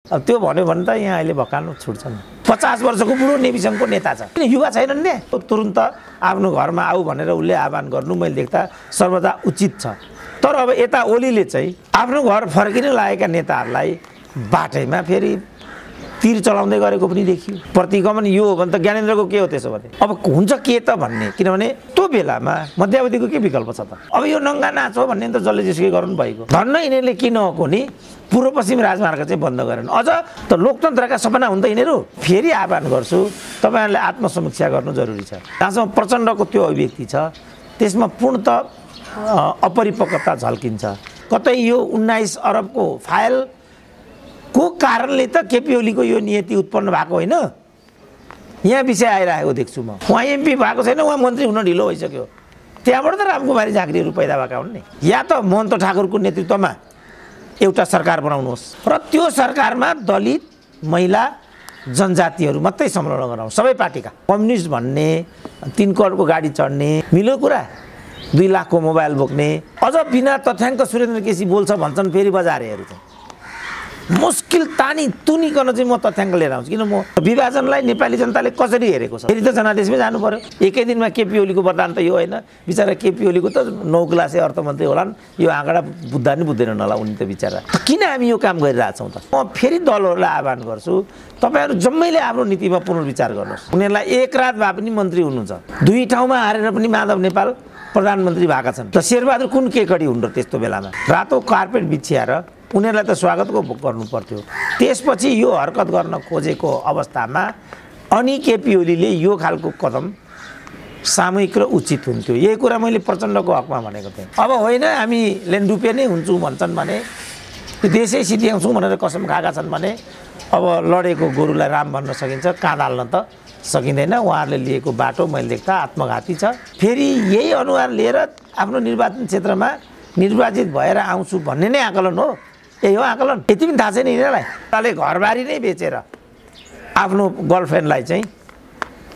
अब त्यो भन्यो भने त यहाँ अहिले भकानु छुट्छन्। 50 वर्षको बुढो नेभी सङ्घको नेता छ, किन युवा छैनन् नि? तुरुन्त आफ्नो घरमा आऊ भनेर उसले आह्वान गर्नु मैले देख्दा सर्वदा उचित छ। तर अब यता ओलीले चाहिँ आफ्नो घर फर्किन लागेका नेताहरूलाई बाटैमा फेरि तीर चलाउँदै गरेको पनि देखियो। प्रतिगमन यो हो भने त ज्ञानेन्द्रको के हो त्यसो भने? अब हुन्छ के त भन्ने, किनभने त्यो बेलामा मध्यावधिको के विकल्प छ त? अब यो नङ्गा नाच हो भन्ने त जसले जेसुकै गर्नु भएको। धन्न यिनीहरूले किन हो नि पूर्व पश्चिम राजमार्ग चाहिँ बन्द गरेन। अझ त लोकतन्त्रका सपना हुन् त यिनीहरू। फेरि आह्वान गर्छु, तपाईँहरूले आत्मसमीक्षा गर्नु जरुरी छ। जहाँसम्म प्रचण्डको त्यो अभिव्यक्ति छ त्यसमा पूर्णतः अपरिपक्वता झल्किन्छ। कतै यो 19 अरबको फाइल को कारणले त केपी ओलीको यो नियति उत्पन्न भएको होइन, यहाँ विषय आइरहेको देख्छु म। उहाँ एमपी भएको छैन, उहाँ मन्त्री हुन ढिलो भइसक्यो। त्यहाँबाट त रामकुमारी झाँक्रीहरू पैदा भएका हुन् नि। या त महन्त ठाकुरको नेतृत्वमा एउटा सरकार बनाउनुहोस् र त्यो सरकारमा दलित, महिला, जनजातिहरू मात्रै संलग्न गराउँ, सबै पार्टीका। कम्युनिस्ट भन्ने, 3 करोडको गाडी चढ्ने मिल्यो कुरा, 2 लाखको मोबाइल बोक्ने, अझ बिना तथ्याङ्क सुरेन्द्र केसी बोल्छ भन्छन् फेरि बजारेहरू चाहिँ। मुस्किल तानी तुनिकन चाहिँ म तथ्याङ्क लिएर आउँछु, किन म विभाजनलाई नेपाली जनताले कसरी हेरेको छ। फेरि त जनादेशमै जानु पर्यो। एकै दिनमा केपी ओलीको वरदान त यो होइन। बिचरा केपी ओलीको त 9 क्लासे अर्थमन्त्री होलान्, यो आँकडा बुझ्दा नि बुझ्दैन होला उनी त बिचरा। किन हामी यो काम गरिरहेछौँ त? म फेरि दलहरूलाई आह्वान गर्छु, तपाईँहरू जम्मैले आफ्नो नीतिमा पुनर्विचार गर्नुहोस्। उनीहरूलाई एक रात भए पनि मन्त्री हुनुहुन्छ, 2 ठाउँमा हारेर पनि माधव नेपाल प्रधानमन्त्री भएका छन्। त शेरबहादुर कुन केकडी हुन् र त्यस्तो बेलामा? रातो कार्पेट बिछ्याएर उनीहरूलाई त स्वागतको गर्नु पर्थ्यो। त्यसपछि यो हरकत गर्न खोजेको अवस्थामा अनि केपी ओलीले यो खालको कदम सामूहिक र उचित हुन्थ्यो। यही कुरा मैले प्रचण्डको हकमा भनेको थिएँ। अब होइन हामी लेन्डुपे नै हुन्छौँ भन्छन् भने, देशै सिद्ध्याउँछौँ भनेर कसम खाएका छन् भने, अब लडेको गोरुलाई राम भन्न सकिन्छ, काँध हाल्न त सकिँदैन। उहाँहरूले लिएको बाटो मैले देख्दा आत्मघाती छ। फेरि यही अनुहार लिएर आफ्नो निर्वाचन क्षेत्रमा निर्वाचित भएर आउँछु भन्ने नै आकलन हो। यही हो आकलन। यति पनि थाहा छैन यिनीहरूलाई। उहाँले घरबारी नै बेचेर आफ्नो गर्लफ्रेन्डलाई चाहिँ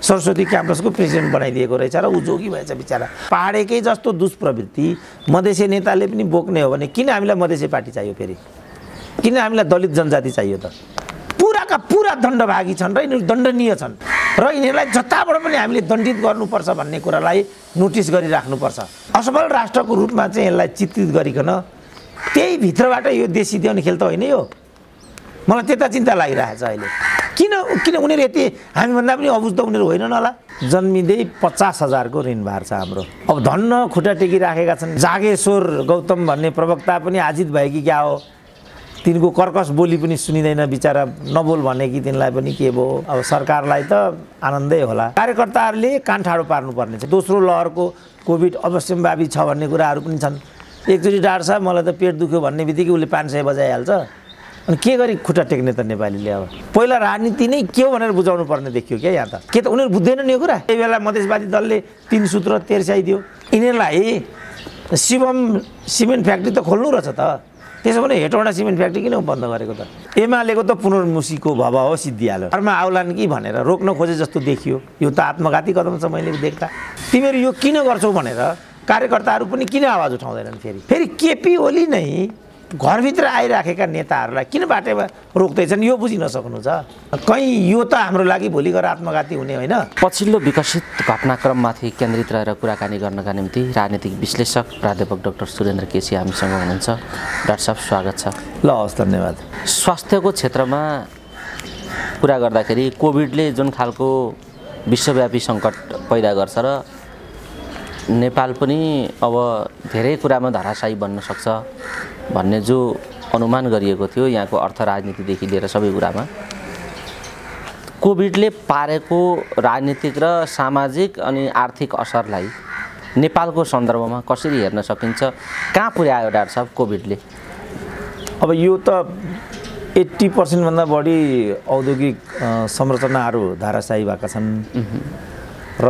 सरस्वती क्याम्पसको प्रेसिडेन्ट बनाइदिएको रहेछ र ऊ जोगी भएछ बिचरा। पहाडेकै जस्तो दुष्प्रवृत्ति मधेसी नेताले पनि बोक्ने हो भने किन हामीलाई मधेसी पार्टी चाहियो? फेरि किन हामीलाई दलित जनजाति चाहियो त? पुराका पुरा दण्डभागी छन् र यिनीहरू दण्डनीय छन् र यिनीहरूलाई जताबाट पनि हामीले दण्डित गर्नुपर्छ भन्ने कुरालाई नोटिस गरिराख्नुपर्छ। असफल राष्ट्रको रूपमा चाहिँ यसलाई चित्रित गरिकन त्यही भित्रबाट यो देश सिद्ध्याउने खेल त होइन यो। मलाई त्यता चिन्ता लागिरहेछ अहिले। किन उनीहरू यति हामीभन्दा पनि अबुझ त उनीहरू होइनन् होला। जन्मिँदै 50,000 को ऋणभार छ हाम्रो। अब धन्न खुट्टा टेकिराखेका छन्। जागेश्वर गौतम भन्ने प्रवक्ता पनि आजित भएकी क्या हो? तिनको कर्कश बोली पनि सुनिँदैन बिचरा। नबोल भने कि तिनलाई पनि के भयो? अब सरकारलाई त आनन्दै होला। कार्यकर्ताहरूले कान ठाडो पार्नुपर्ने छ। दोस्रो लहरको कोभिड अवश्यम्भावी छ भन्ने कुराहरू पनि छन्। एकचोटि डाक्टर साहब मलाई त पेट दुख्यो भन्ने बित्तिकै उसले 500 बजाइहाल्छ। अनि के गरी खुट्टा टेक्ने त नेपालीले? अब पहिला राजनीति नै के हो भनेर बुझाउनु पर्ने देखियो क्या यहाँ त। के त उनीहरू बुझ्दैनन् यो कुरा? त्यही बेला मधेसवादी दलले 3 सूत्र तेर्स्याइदियो। यिनीहरूलाई शिवम सिमेन्ट फ्याक्ट्री त खोल्नु रहेछ त। त्यसो भने हेटौँडा सिमेन्ट फ्याक्ट्री किन बन्द गरेको त? एमालेको त पुनर्मुसीको भव सिद्धिहाल्यो। घरमा आउलान् कि भनेर रोक्न खोजे जस्तो देखियो। यो त आत्मघाती कदम छ मैले देख्दा। तिमीहरू यो किन गर्छौ भनेर कार्यकर्ताहरू पनि किन आवाज उठाउँदैनन्? फेरि केपी ओली नै घरभित्र आइराखेका नेताहरूलाई किन बाटोमा रोक्दैछन् यो बुझिन सक्नु छ? कहीँ यो त हाम्रो लागि भोलि गएर आत्मघाती हुने होइन। पछिल्लो विकसित घटनाक्रममाथि केन्द्रित रहेर कुराकानी गर्नका निम्ति राजनीतिक विश्लेषक प्राध्यापक डाक्टर सुरेन्द्र केसी हामीसँग हुनुहुन्छ। डाक्टर साहब स्वागत छ। ल हस्, धन्यवाद। स्वास्थ्यको क्षेत्रमा कुरा गर्दाखेरि कोभिडले जुन खालको विश्वव्यापी सङ्कट पैदा गर्छ र नेपाल पनि अब धेरै कुरामा धराशायी बन्न सक्छ भन्ने जो अनुमान गरिएको थियो यहाँको अर्थ राजनीतिदेखि लिएर सबै कुरामा, कोभिडले पारेको राजनीतिक र सामाजिक अनि आर्थिक असरलाई नेपालको सन्दर्भमा कसरी हेर्न सकिन्छ? कहाँ पुर्यायो डाक्टर साहब कोभिडले? अब यो त 80% भन्दा बढी औद्योगिक संरचनाहरू धाराशायी भएका छन् र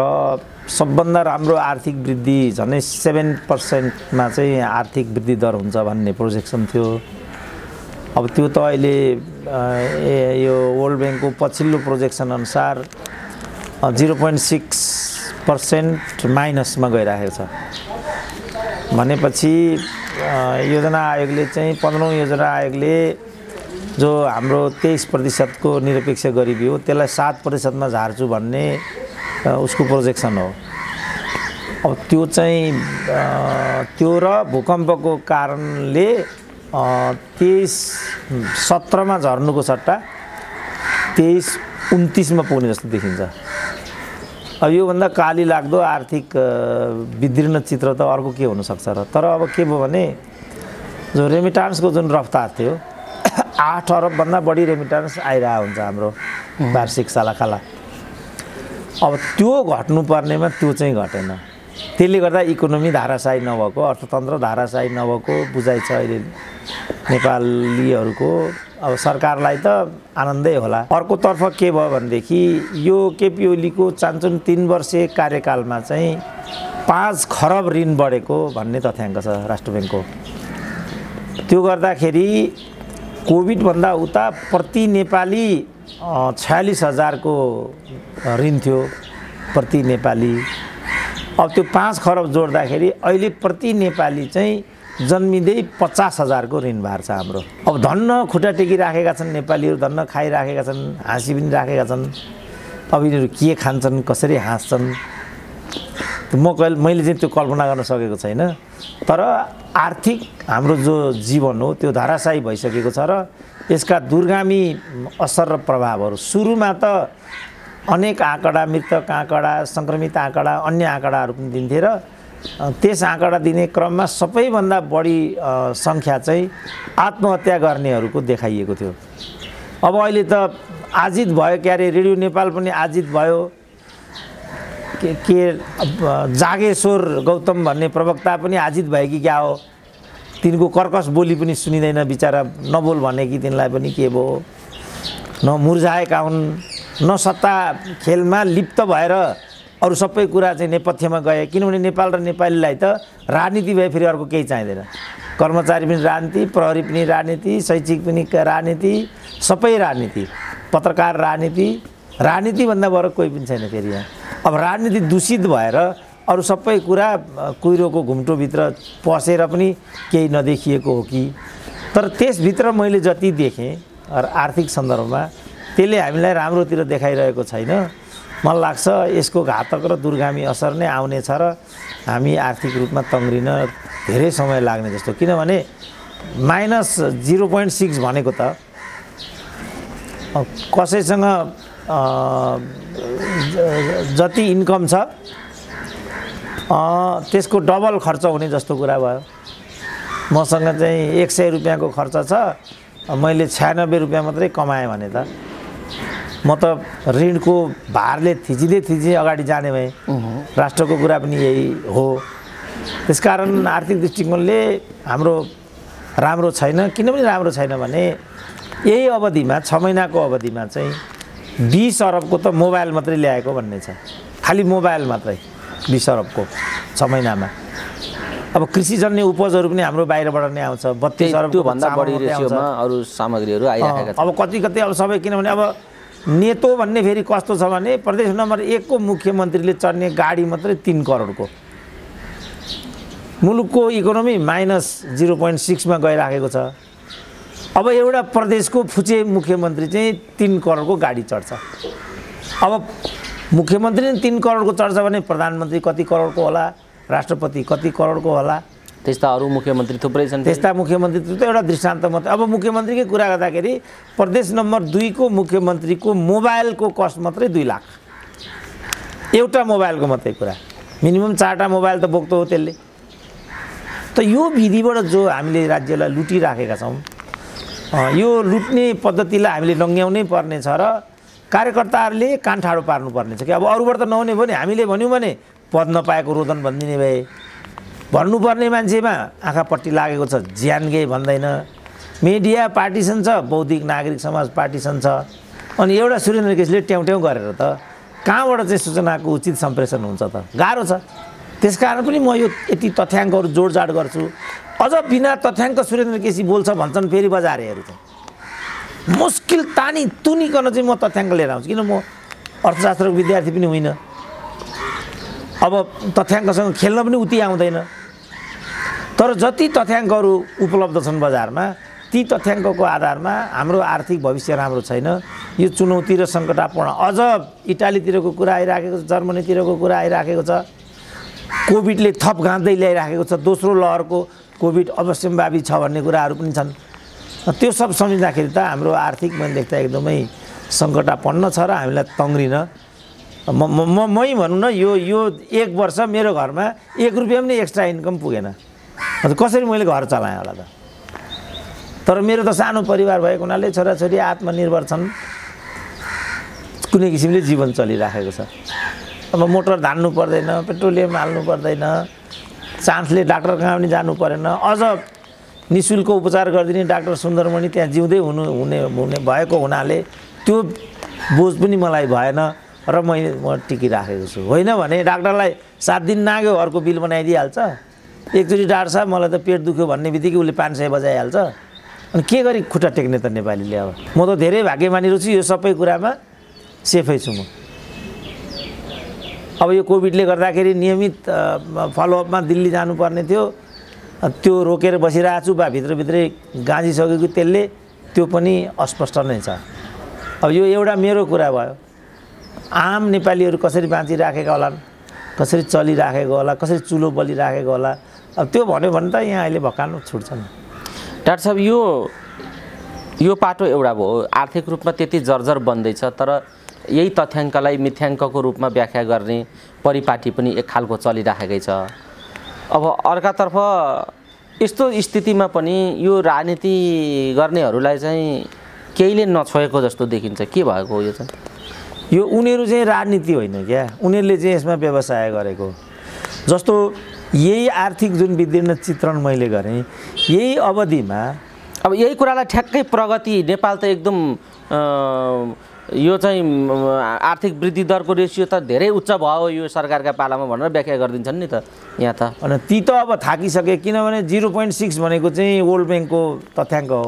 सबभन्दा राम्रो आर्थिक वृद्धि झन्डै 7% मा चाहिँ आर्थिक वृद्धि दर हुन्छ भन्ने प्रोजेक्सन थियो। अब त्यो त अहिले यो वर्ल्ड ब्याङ्कको पछिल्लो प्रोजेक्सन अनुसार 0.6% माइनसमा गइरहेको छ। भनेपछि योजना आयोगले चाहिँ 15औं योजना आयोगले जो हाम्रो 23% को निरपेक्ष गरिबी हो त्यसलाई 7% मा झार्छु भन्ने उसको प्रोजेक्सन हो। अब त्यो चाहिँ त्यो र भूकम्पको कारणले 23-17 मा झर्नुको सट्टा 23-29 मा पुग्ने जस्तो देखिन्छ। अब योभन्दा काली लाग्दो आर्थिक विदीर्ण चित्र त अर्को के हुनसक्छ र। तर अब के भयो भने जो रेमिटान्सको जुन रफ्तार थियो 8 अरबभन्दा बढी रेमिटान्स आइरहेको हुन्छ हाम्रो वार्षिक सालाखाला। अब त्यो घट्नुपर्नेमा त्यो चाहिँ घटेन। त्यसले गर्दा इकोनोमी धाराशायी नभएको, अर्थतन्त्र धाराशायी नभएको बुझाइ छ अहिले नेपालीहरूको। अब सरकारलाई त आनन्दै होला। अर्कोतर्फ के भयो भनेदेखि यो केपी ओलीको चान्चुन 3 वर्षे कार्यकालमा चाहिँ 5 खरब ऋण बढेको भन्ने तथ्याङ्क छ राष्ट्र ब्याङ्कको। त्यो गर्दाखेरि कोभिडभन्दा उता प्रति नेपाली 46,000 को ऋण थियो प्रति नेपाली। अब त्यो 5 खरब जोड्दाखेरि अहिले प्रति नेपाली चाहिँ जन्मिँदै 50,000 को ऋण भार छ हाम्रो। अब धन्न खुट्टा टेकिराखेका छन् नेपालीहरू, धन्न खाइराखेका छन्, हाँसी पनि राखेका छन्। अब यिनीहरू के खान्छन्, कसरी हाँस्छन् मैले चाहिँ त्यो कल्पना गर्न सकेको छैन। तर आर्थिक हाम्रो जो जीवन हो त्यो धाराशायी भइसकेको छ र यसका दूरगामी असर र प्रभावहरू सुरुमा त अनेक आँकडा, मृतक आँकडा, सङ्क्रमित आँकडा, अन्य आँकडाहरू पनि दिन्थे र त्यस आँकडा दिने क्रममा सबैभन्दा बढी सङ्ख्या चाहिँ आत्महत्या गर्नेहरूको देखाइएको थियो। अब अहिले त आजित भयो, के अरे रेडियो नेपाल पनि आजित भयो। के जागेश्वर गौतम भन्ने प्रवक्ता पनि आजित भयो कि क्या हो? तिनको कर्कश बोली पनि सुनिँदैन, बिचरा नबोल भने कि तिनलाई पनि के भयो, न मुर्झाएका हुन्, न सत्ता खेलमा लिप्त भएर अरू सबै कुरा चाहिँ नेपथ्यमा गए। किनभने नेपाल र नेपालीलाई त राजनीति भए फेरि अर्को केही चाहिँदैन। कर्मचारी पनि राजनीति, प्रहरी पनि राजनीति, शैक्षिक पनि राजनीति, सबै राजनीति, पत्रकार राजनीति, राजनीतिभन्दा बर कोही पनि छैन फेरि यहाँ। अब राजनीति दूषित भएर अरू सबै कुरा कुहिरोको घुम्टोभित्र पसेर पनि केही नदेखिएको हो कि। तर त्यसभित्र मैले जति देखेँ आर्थिक सन्दर्भमा त्यसले हामीलाई राम्रोतिर देखाइरहेको छैन। मलाई लाग्छ यसको घातक र दूरगामी असर नै आउनेछ र हामी आर्थिक रूपमा तङ्ग्रिन धेरै समय लाग्ने जस्तो। किनभने -0.6 भनेको त कसैसँग जति इन्कम छ त्यसको डबल खर्च हुने जस्तो कुरा भयो। मसँग चाहिँ 100 रुपियाँको खर्च छ, मैले 96 रुपियाँ मात्रै कमाएँ भने त म त ऋणको भारले थिचिँदै अगाडि जाने भएँ। राष्ट्रको कुरा पनि यही हो। त्यसकारण आर्थिक दृष्टिकोणले हाम्रो राम्रो छैन। किन पनि राम्रो छैन भने यही अवधिमा 6 महिनाको अवधिमा चाहिँ 20 अरबको त मोबाइल मात्रै ल्याएको भन्ने छ। खालि मोबाइल मात्रै 20 अरबको 6 महिनामा। अब कृषिजन्य उपजहरू पनि हाम्रो बाहिरबाट नै आउँछ। 32 अरबको भन्दा बढी रेसियोमा अरू सामग्रीहरू आइराखेका छन्। अब कति अब सबै, किनभने अब नेतो भन्ने फेरि कस्तो छ भने प्रदेश नम्बर 1 को मुख्यमन्त्रीले चढ्ने गाडी मात्रै 3 करोडको। मुलुकको इकोनोमी -0.6 मा गइराखेको छ। अब एउटा प्रदेशको फुचे मुख्यमन्त्री चाहिँ 3 करोडको गाडी चढ्छ। अब मुख्यमन्त्री 3 करोडको चढ्छ भने प्रधानमन्त्री कति करोडको होला, राष्ट्रपति कति करोडको होला। त्यस्ता अरू मुख्यमन्त्री थुप्रै छन्। त्यस्ता मुख्यमन्त्री त एउटा दृष्टान्त मात्रै। अब मुख्यमन्त्रीकै कुरा गर्दाखेरि प्रदेश नम्बर 2 को मुख्यमन्त्रीको मोबाइलको कस्ट मात्रै 2 लाख। एउटा मोबाइलको मात्रै कुरा। मिनिमम 4टा मोबाइल त बोक्तो हो त्यसले। त यो विधिबाट जो हामीले राज्यलाई लुटिराखेका छौँ, यो लुट्ने पद्धतिलाई हामीले लङ्घ्याउनै पर्ने छ र कार्यकर्ताहरूले कान ठाडो पार्नुपर्ने छ कि अब अरूबाट त नहुने भयो नि। हामीले भन्यौँ भने पद नपाएको रोदन भनिदिने भए, भन्नुपर्ने मान्छेमा आँखापट्टि लागेको छ ज्यान गए भन्दैन। मिडिया पार्टिसन छ, बौद्धिक नागरिक समाज पार्टिसन छ। अनि एउटा सुरेन्द्र केसीले ट्याउट्याउ गरेर त कहाँबाट चाहिँ सूचनाको उचित सम्प्रेषण हुन्छ त? गाह्रो छ। त्यसकारण पनि म यो यति तथ्याङ्कहरू जोडजाड गर्छु। अझ बिना तथ्याङ्क सुरेन्द्र केसी बोल्छ भन्छन् फेरि बजारेहरू चाहिँ मुस्किल तानी तुनिकन चाहिँ म तथ्याङ्क लिएर आउँछु। किन म अर्थशास्त्रको विद्यार्थी पनि होइन। अब तथ्याङ्कसँग खेल्न पनि उति आउँदैन। तर जति तथ्याङ्कहरू उपलब्ध छन् बजारमा ती तथ्याङ्कको आधारमा हाम्रो आर्थिक भविष्य राम्रो छैन। यो चुनौती र सङ्कटापूर्ण अझ इटालीतिरको कुरा आइराखेको छ, जर्मनीतिरको कुरा आइराखेको छ, कोभिडले थप गाँदै ल्याइराखेको छ, दोस्रो लहरको कोभिड अवश्यम्भावी छ भन्ने कुराहरू पनि छन्। त्यो सब सम्झिँदाखेरि त हाम्रो आर्थिक मैले देख्दा एकदमै सङ्कटापन्न छ र हामीलाई तङ्ग्रिन मै भनौँ न यो एक वर्ष मेरो घरमा 1 रुपियाँ पनि एक्स्ट्रा इन्कम पुगेन। कसरी मैले घर चलाएँ होला त? तर मेरो त सानो परिवार भएको हुनाले छोराछोरी आत्मनिर्भर छन्, कुनै किसिमले जीवन चलिराखेको छ। अब मोटर धान्नु पर्दैन, पेट्रोलियम हाल्नु पर्दैन, चान्सले डाक्टर कहाँ पनि जानु परेन, अझ निःशुल्क उपचार गरिदिने डाक्टर सुन्दरमणि त्यहाँ जिउँदै हुने भएको हुनाले त्यो बोझ पनि मलाई भएन र म टिकिराखेको छु। होइन भने डाक्टरलाई 7 दिन नाग्यो अर्को बिल बनाइदिइहाल्छ। एकचोटि डाक्टर साहब मलाई त पेट दुख्यो भन्ने बित्तिकै उसले 500 बजाइहाल्छ। अनि के गरी खुट्टा टेक्ने त नेपालीले? अब म त धेरै भाग्यमानी रहेछु, यो सबै कुरामा सेफै छु म। अब यो कोभिडले गर्दाखेरि नियमित फलोअपमा दिल्ली जानुपर्ने थियो, त्यो रोकेर बसिरहेको छु बा भित्रभित्रै गाँजिसकेको त्यसले त्यो पनि अस्पष्ट नै छ। अब यो एउटा मेरो कुरा भयो। आम नेपालीहरू कसरी बाँचिराखेका होलान्, कसरी चलिराखेको होला, कसरी चुलो बलिराखेको होला, अब त्यो भन्यो भने त यहाँ अहिले भकानु छुट्छन्। डाक्टर साहब यो पाटो एउटा भयो, आर्थिक रूपमा त्यति जर्जर बन्दैछ, तर यही तथ्याङ्कलाई मिथ्याङ्कको रूपमा व्याख्या गर्ने परिपाटी पनि एक खालको चलिराखेकै छ। अब अर्कातर्फ यस्तो स्थितिमा पनि यो राजनीति गर्नेहरूलाई चाहिँ केहीले नछोएको जस्तो देखिन्छ। के भएको हो यो चाहिँ? यो उनीहरू चाहिँ राजनीति होइन क्या, उनीहरूले चाहिँ यसमा व्यवसाय गरेको। जस्तो यही आर्थिक जुन विदीर्ण चित्रण मैले गरेँ, यही अवधिमा अब यही कुरालाई ठ्याक्कै प्रगति नेपाल त एकदम यो चाहिँ आर्थिक वृद्धि दरको रेसियो त धेरै उच्च भयो यो सरकारका पालामा भनेर व्याख्या गरिदिन्छन् नि त यहाँ त। अनि ती त अब थाकिसके, किनभने 0.6 भनेको चाहिँ वर्ल्ड ब्याङ्कको तथ्याङ्क हो।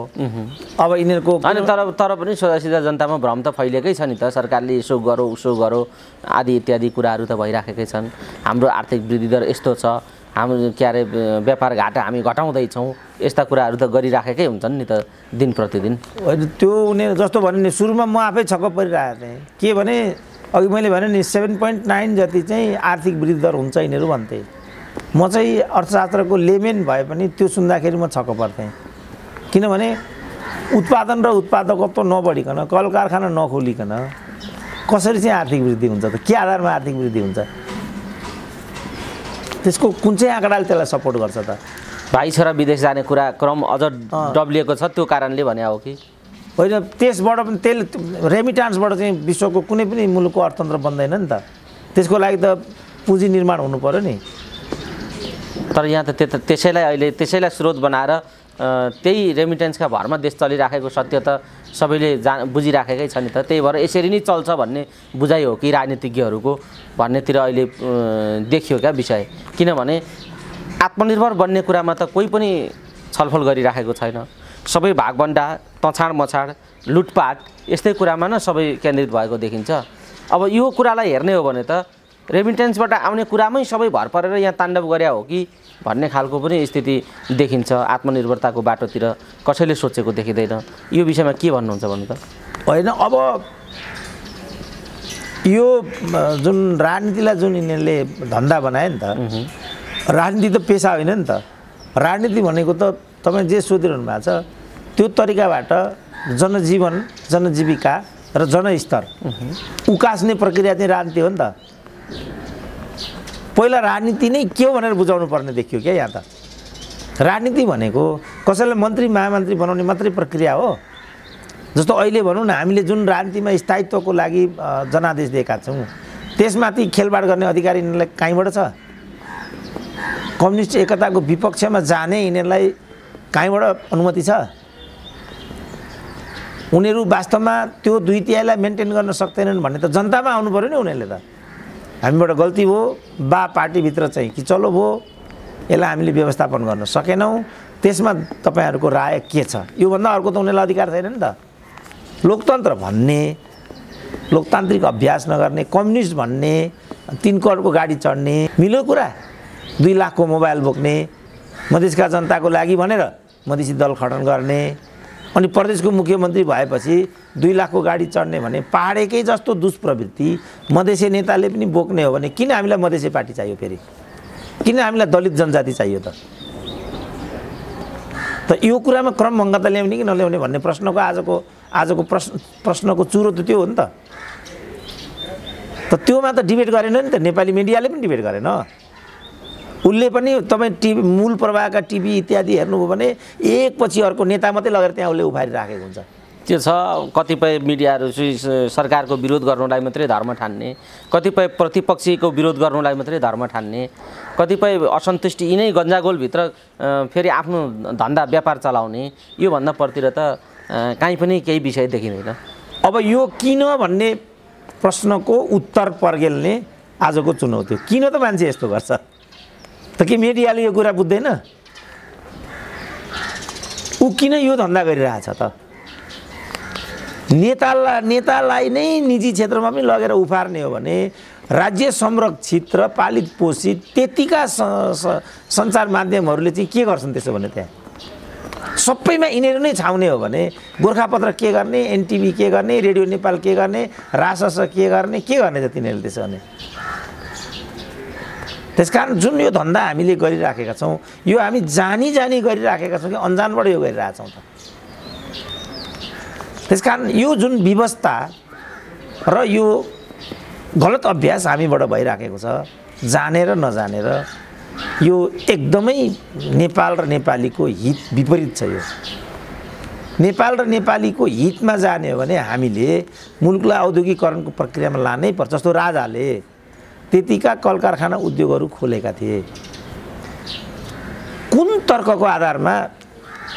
अब यिनीहरूको अनि तर पनि सोझा जनतामा भ्रम त फैलिएकै छ नि त, सरकारले यसो गरौँ उसो गरौँ आदि इत्यादि कुराहरू त भइराखेकै छन्। हाम्रो आर्थिक वृद्धि दर यस्तो छ, हाम्रो के अरे व्यापार घाटा हामी घटाउँदैछौँ, यस्ता कुराहरू त गरिराखेकै हुन्छन् नि त दिन प्रतिदिन। होइन त्यो उनीहरू जस्तो भने नि सुरुमा म आफै छक्क परिरहेको थिएँ। के भने अघि मैले भने नि 7.9 जति चाहिँ आर्थिक वृद्धि दर हुन्छ यिनीहरू भन्थे। म चाहिँ अर्थशास्त्रको लेमेन भए पनि त्यो सुन्दाखेरि म छक्क पर्थेँ। किनभने उत्पादन र उत्पादकत्व नबढिकन, कल कारखाना नखोलिकन कसरी चाहिँ आर्थिक वृद्धि हुन्छ त? के आधारमा आर्थिक वृद्धि हुन्छ? त्यसको कुन चाहिँ आँकडाले त्यसलाई सपोर्ट गर्छ त? भाइ छोरा विदेश जाने कुरा क्रम अझ डब्लिएको छ, त्यो कारणले भने हो कि होइन? त्यसबाट पनि रेमिटान्सबाट चाहिँ विश्वको कुनै पनि मुलुकको अर्थतन्त्र बन्दैन नि त। त्यसको लागि त पुँजी निर्माण हुनु पर्यो नि। तर यहाँ त त्यसैलाई स्रोत बनाएर त्यही रेमिटेन्सका भरमा देश चलिराखेको सत्य त सबैले बुझिराखेकै छ नि त। त्यही भएर यसरी नै चल्छ भन्ने बुझाइ हो कि राजनीतिज्ञहरूको भन्नेतिर अहिले देखियो क्या विषय। किनभने आत्मनिर्भर बन्ने कुरामा त कोही पनि छलफल गरिराखेको छैन। सबै भागभण्डा, तछाड मछाड, लुटपाट यस्तै कुरामा न सबै केन्द्रित भएको देखिन्छ। अब यो कुरालाई हेर्ने हो भने त रेमिटेन्सबाट आउने कुरामै सबै भर परेर यहाँ ताण्डव गरे हो कि भन्ने खालको पनि स्थिति देखिन्छ। आत्मनिर्भरताको बाटोतिर कसैले सोचेको देखिँदैन। यो विषयमा के भन्नुहुन्छ भन्नु त? होइन, अब यो जुन राजनीतिलाई जुन यिनीहरूले धन्दा बनाए नि त, राजनीति त पेसा होइन नि त। राजनीति भनेको त तपाईँ जे सोधिरहनु भएको छ त्यो तरिकाबाट जनजीवन, जनजीविका र जनस्तर उकास्ने प्रक्रिया चाहिँ राजनीति हो नि त। पहिला राजनीति नै के हो भनेर बुझाउनु पर्ने देखियो क्या यहाँ त। राजनीति भनेको कसैलाई मन्त्री महामन्त्री बनाउने मात्रै प्रक्रिया हो। जस्तो अहिले भनौँ न, हामीले जुन राजनीतिमा स्थायित्वको लागि जनादेश दिएका छौँ, त्यसमाथि खेलबाड गर्ने अधिकार यिनीहरूलाई कहीँबाट छ? कम्युनिस्ट एकताको विपक्षमा जाने यिनीहरूलाई कहीँबाट अनुमति छ? उनीहरू वास्तवमा त्यो 2/3 मेन्टेन गर्न सक्दैनन् भन्ने त जनतामा आउनु पऱ्यो नि उनीहरूले त। हामीबाट गल्ती भयो बा पार्टीभित्र चाहिँ कि चलो भयो, यसलाई हामीले व्यवस्थापन गर्न सकेनौँ, त्यसमा तपाईँहरूको राय के छ? योभन्दा अर्को त उनीहरूलाई अधिकार छैन नि त। लोकतन्त्र भन्ने, लोकतान्त्रिक अभ्यास नगर्ने, कम्युनिस्ट भन्ने, 3 करोडको गाडी चढ्ने मिल्यो कुरा? 2 लाखको मोबाइल बोक्ने, मधेसका जनताको लागि भनेर मधेसी दल गठन गर्ने, अनि प्रदेशको मुख्यमन्त्री भएपछि 2 लाखको गाडी चढ्ने भने पहाडेकै जस्तो दुष्प्रवृत्ति मधेसी नेताले पनि बोक्ने हो भने किन हामीलाई मधेसी पार्टी चाहियो फेरि? किन हामीलाई दलित जनजाति चाहियो त? यो कुरामा क्रमभङ्गता ल्याउने कि नल्याउने भन्ने प्रश्नको आजको प्रश्नको चुरो त त्यो हो नि त। त्योमा त डिबेट गरेन नि त, नेपाली मिडियाले पनि डिबेट गरेन। उसले पनि तपाईँ टिभी मूल प्रवाहका टिभी इत्यादि हेर्नुभयो भने एकपछि अर्को नेता मात्रै लगेर त्यहाँ उसले उफारिराखेको हुन्छ। त्यो छ, कतिपय मिडियाहरू सरकारको विरोध गर्नुलाई मात्रै धर्म ठान्ने, कतिपय प्रतिपक्षीको विरोध गर्नुलाई मात्रै धर्म ठान्ने, कतिपय असन्तुष्टि यिनै गन्जागोलभित्र फेरि आफ्नो धन्दा व्यापार चलाउने, योभन्दा प्रतिर त काहीँ पनि केही विषय देखिँदैन। अब यो किन भन्ने प्रश्नको उत्तर पर्गेल्ने आजको चुनौती हो। किन त मान्छे यस्तो गर्छ त? के मिडियाले यो कुरा बुझ्दैन? ऊ किन यो धन्दा गरिरहेछ त? नेतालाई नै निजी क्षेत्रमा पनि लगेर उफार्ने हो भने राज्य संरक्षित र पालित पोषित त्यतिका सञ्चार माध्यमहरूले चाहिँ के गर्छन् त्यसो भने? त्यहाँ सबैमा यिनीहरू नै छाउने हो भने गोर्खापत्र के गर्ने, एनटिभी के गर्ने, रेडियो नेपाल के गर्ने, रासस के गर्ने छ तिनीहरूले त्यसो भने? त्यसकारण जुन यो धन्दा हामीले गरिराखेका छौँ, यो हामी जानी गरिराखेका छौँ कि अन्जानबाट यो गरिरहेछौँ त? त्यसकारण यो जुन व्यवस्था र यो गलत अभ्यास हामीबाट भइराखेको छ, जानेर नजानेर, यो एकदमै नेपाल र नेपालीको हित विपरीत छ। यो नेपाल र नेपालीको हितमा जाने हो भने हामीले मुलुकलाई औद्योगिकरणको प्रक्रियामा लानै पर्छ। जस्तो राजाले त्यतिका कल कारखाना उद्योगहरू खोलेका थिए, कुन तर्कको आधारमा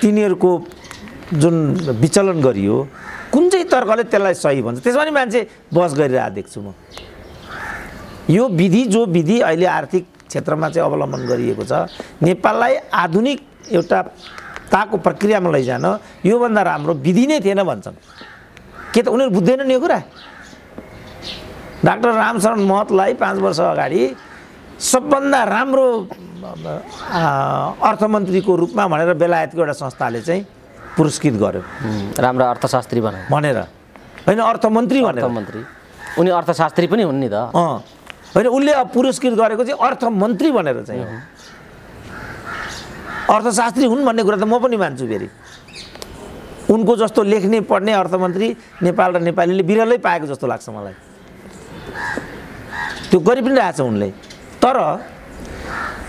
तिनीहरूको जुन विचलन गरियो, कुन चाहिँ तर्कले त्यसलाई सही भन्छ, त्यसमा नि मान्छे बहस गरिरहेको देख्छु म। यो विधि जो विधि अहिले आर्थिक क्षेत्रमा चाहिँ अवलम्बन गरिएको छ, नेपाललाई आधुनिक एउटा ताको प्रक्रियामा लैजान योभन्दा राम्रो विधि नै थिएन भन्छन्। के त उनीहरू बुझ्दैनन् यो कुरा? डाक्टर रामशरण महतलाई 5 वर्ष अगाडि सबभन्दा राम्रो अर्थमन्त्रीको रूपमा भनेर बेलायतको एउटा संस्थाले चाहिँ पुरस्कृत गर्यो। राम्रो अर्थशास्त्री भनेर होइन, अर्थमन्त्री भनेर। उनी अर्थशास्त्री पनि हुन् नि त। होइन, उसले पुरस्कृत गरेको चाहिँ अर्थमन्त्री भनेर चाहिँ हो। अर्थशास्त्री हुन् भन्ने कुरा त म पनि मान्छु। फेरि उनको जस्तो लेख्ने पढ्ने अर्थमन्त्री नेपाल र नेपालीले बिरलै पाएको जस्तो लाग्छ मलाई। त्यो गरि पनि रहेछ उनले। तर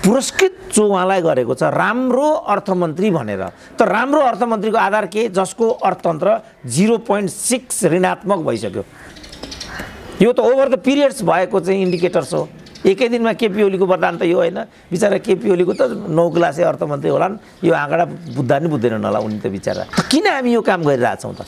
पुरस्कृत जो उहाँलाई गरेको छ राम्रो अर्थमन्त्री भनेर, त राम्रो अर्थमन्त्रीको आधार के? जसको अर्थतन्त्र 0.6 ऋणात्मक भइसक्यो। यो त ओभर द पिरियड्स भएको चाहिँ इन्डिकेटर्स हो। एकै दिनमा केपी ओलीको वरदान त यो होइन। बिचरा केपी ओलीको त 9 क्लासे अर्थमन्त्री होलान्, यो आँकडा बुझ्दैनन् होला उनी त बिचरा। किन हामी यो काम गरिरहेछौँ त?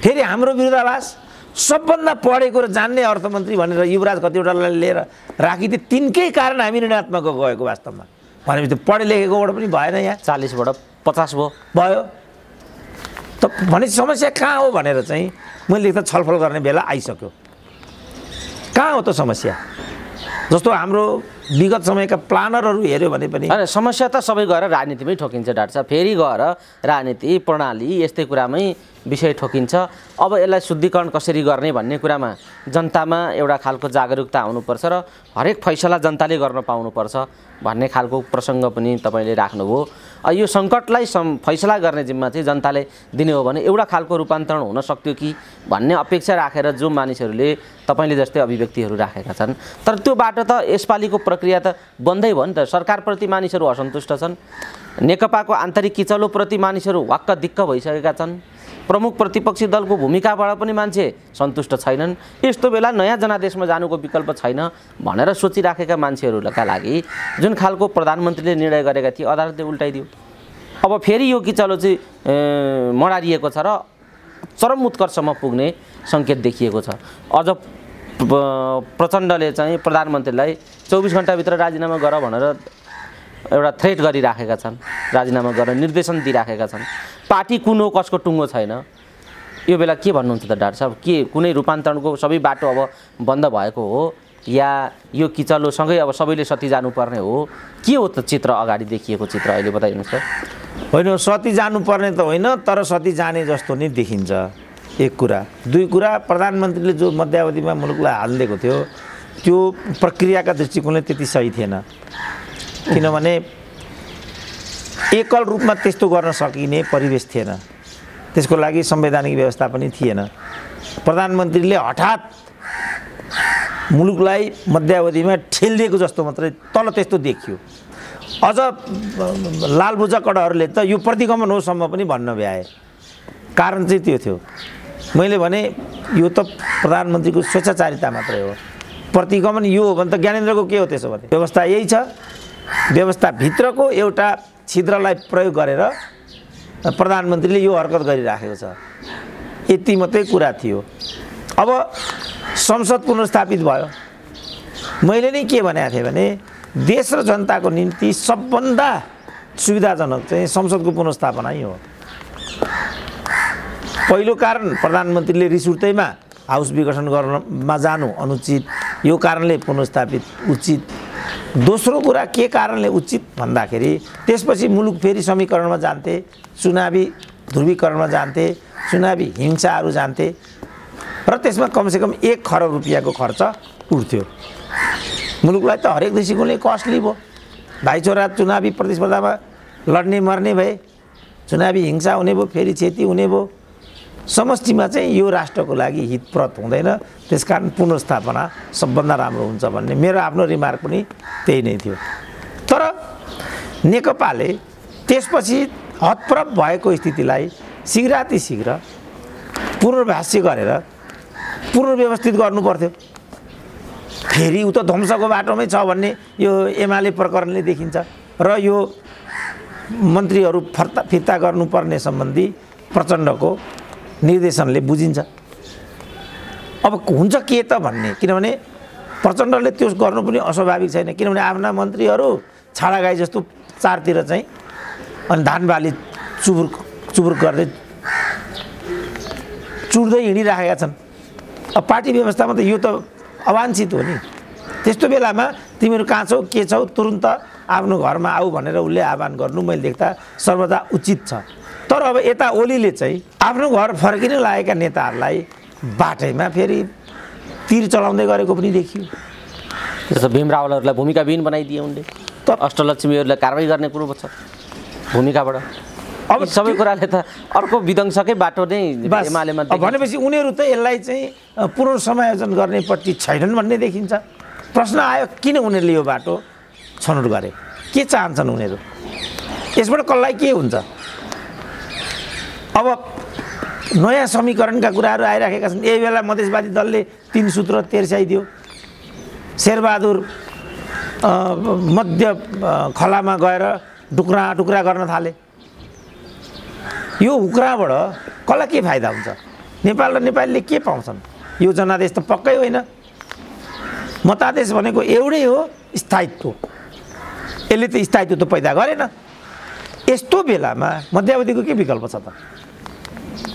फेरि हाम्रो विरोधाभास सबभन्दा पढेको र जान्ने अर्थमन्त्री भनेर युवराज कतिवटालाई लिएर राखिदिए, तिनकै कारण हामी ऋणात्मक गएको वास्तवमा। भनेपछि पढे लेखेकोबाट पनि भएन, यहाँ 40बाट 50 भयो त भनेपछि समस्या कहाँ हो भनेर चाहिँ मैले त छलफल गर्ने बेला आइसक्यो। कहाँ हो त समस्या? जस्तो हाम्रो विगत समयका प्लानरहरू हेऱ्यो भने पनि हैन, समस्या त सबै गएर राजनीतिमै ठोकिन्छ डाक्टर साहब। फेरि गएर राजनीति प्रणाली यस्तै कुरामै विषय ठोकिन्छ। अब यसलाई शुद्धिकरण कसरी गर्ने भन्ने कुरामा जनतामा एउटा खालको जागरुकता आउनुपर्छ र हरेक फैसला जनताले गर्न पाउनुपर्छ भन्ने खालको प्रसङ्ग पनि तपाईँले राख्नुभयो। यो सङ्कटलाई फैसला गर्ने जिम्मा चाहिँ जनताले दिने हो भने एउटा खालको रूपान्तरण हुन सक्थ्यो कि भन्ने अपेक्षा राखेर जो मानिसहरूले तपाईँले जस्तै अभिव्यक्तिहरू राखेका छन्। तर त्यो बाटो त यसपालिको प्रक्रिया त बन्दै भयो नि त। सरकारप्रति मानिसहरू असन्तुष्ट छन्, नेकपाको आन्तरिक किचलोप्रति मानिसहरू वाक्क दिक्क भइसकेका छन्, प्रमुख प्रतिपक्षी दलको भूमिकाबाट पनि मान्छे सन्तुष्ट छैनन्। यस्तो बेला नयाँ जनादेशमा जानुको विकल्प छैन भनेर सोचिराखेका मान्छेहरूका लागि जुन खालको प्रधानमन्त्रीले निर्णय गरेका थिए अदालतले उल्टाइदियो। अब फेरि यो किचलो चाहिँ मडारिएको छ र चरम उत्कर्षमा पुग्ने सङ्केत देखिएको छ। अझ प्रचण्डले चाहिँ प्रधानमन्त्रीलाई 24 घण्टाभित्र राजीनामा गर भनेर एउटा थ्रेट गरिराखेका छन्, राजीनामा गर्न निर्देशन दिइराखेका छन्। पार्टी कुन हो कसको टुङ्गो छैन। यो बेला के भन्नुहुन्छ त डाक्टर साहब? के कुनै रूपान्तरणको सबै बाटो अब बन्द भएको हो या यो किचलोसँगै अब सबैले सती जानुपर्ने हो? के हो त चित्र, अगाडि देखिएको चित्र अहिले बताइदिनुहोस् त। होइन सती जानुपर्ने त होइन, तर सती जाने जस्तो नै देखिन्छ, एक कुरा। दुई कुरा, प्रधानमन्त्रीले जो मध्यावधिमा मुलुकलाई हालिदिएको थियो त्यो प्रक्रियाका दृष्टिकोणले त्यति सही थिएन, किनभने एकल रूपमा त्यस्तो गर्न सकिने परिवेश थिएन, त्यसको लागि संवैधानिक व्यवस्था पनि थिएन। प्रधानमन्त्रीले हठात मुलुकलाई मध्यावधिमा ठेलिदिएको जस्तो मात्रै तल त्यस्तो देखियो। अझ लालबुजाकडहरूले त यो प्रतिगमन होसम्म पनि भन्न भ्याए। कारण चाहिँ त्यो थियो, मैले भने यो त प्रधानमन्त्रीको स्वेच्छाचारिता मात्रै हो, प्रतिगमन यो हो भने त ज्ञानेन्द्रको के हो त्यसो भने? व्यवस्था यही छ, व्यवस्थाभित्रको एउटा छिद्रलाई प्रयोग गरेर प्रधानमन्त्रीले यो हरकत गरिराखेको छ, यति मात्रै कुरा थियो। अब संसद पुनर्स्थापित भयो। मैले नै के भनेको थिएँ भने देश र जनताको निम्ति सबभन्दा सुविधाजनक चाहिँ संसदको पुनर्स्थापना नै हो। पहिलो कारण प्रधानमन्त्रीले रिस उठ्दैमा हाउस विघटन गर्नमा जानु अनुचित, यो कारणले पुनर्स्थापित उचित। दोस्रो कुरा के कारणले उचित भन्दाखेरि त्यसपछि मुलुक फेरि समीकरणमा जान्थे, चुनावी ध्रुवीकरणमा जान्थे, चुनावी हिंसाहरू जान्थे र त्यसमा कमसेकम 1 खरब रुपियाँको खर्च उठ्थ्यो। मुलुकलाई त हरेक दृष्टिकोणले कस्टली भयो। भाइचोरा चुनावी प्रतिस्पर्धामा लड्ने मर्ने भए, चुनावी हिंसा हुने भयो, फेरि क्षति हुने भयो। समष्टिमा चाहिँ यो राष्ट्रको लागि हितप्रद हुँदैन, त्यसकारण पुनर्स्थापना सबभन्दा राम्रो हुन्छ भन्ने मेरो आफ्नो रिमार्क पनि त्यही नै थियो। तर नेकपाले त्यसपछि हतप्रभ भएको स्थितिलाई शीघ्रातिशीघ्र पुनर्भाष्य गरेर पुनर्व्यवस्थित गर्नु पर्थ्यो। फेरि उ त ध्वंसको बाटोमै छ भन्ने यो एमाले प्रकरणले देखिन्छ र यो मन्त्रीहरू फिर्ता गर्नुपर्ने सम्बन्धी प्रचण्डको निर्देशनले बुझिन्छ। अब हुन्छ के त भन्ने, किनभने प्रचण्डले त्यो गर्नु पनि अस्वाभाविक छैन, किनभने आफ्ना मन्त्रीहरू छाडागाई जस्तो चारतिर चाहिँ अनि धान बाली चुबुर गर्दै चुड्दै हिँडिराखेका छन्। अब पार्टी व्यवस्थामा त यो त अवाञ्छित हो नि। त्यस्तो बेलामा तिमीहरू कहाँ छौ के छौ तुरुन्त आफ्नो घरमा आऊ भनेर उसले आह्वान गर्नु मैले देख्दा सर्वदा उचित छ। तर अब यता ओलीले चाहिँ आफ्नो घर फर्किन लागेका नेताहरूलाई बाटैमा फेरि तीर चलाउँदै गरेको पनि देखियो। त्यसो भीम रावलहरूलाई भूमिकाविहीन बनाइदिए उनले, त अष्टलक्ष्मीहरूलाई कारवाही गर्ने कुरो छ भूमिकाबाट। अब सबै कुराले त अर्को विध्वंसकै बाटो नै एमालेमा भनेपछि उनीहरू त यसलाई चाहिँ पुनर्समायोजन गर्नेपट्टि छैनन् भन्ने देखिन्छ। प्रश्न आयो किन उनीहरूले यो बाटो छनौट गरे, के चाहन्छन् उनीहरू, यसबाट कसलाई के हुन्छ? अब नयाँ समीकरणका कुराहरू आइराखेका छन्। यही बेला मधेसवादी दलले 3 सूत्र तेर्स्याइदियो, शेरबहादुर मध्य खलामा गएर टुक्रा टुक्रा गर्न थाले। यो हुक्राबाट कसलाई के फाइदा हुन्छ? नेपाल र नेपालीले के पाउँछन्? यो जनादेश त पक्कै होइन। मतादेश भनेको एउटै हो, स्थायित्व। यसले त स्थायित्व त पैदा गरेन। यस्तो बेलामा मध्यावधिको के विकल्प छ त?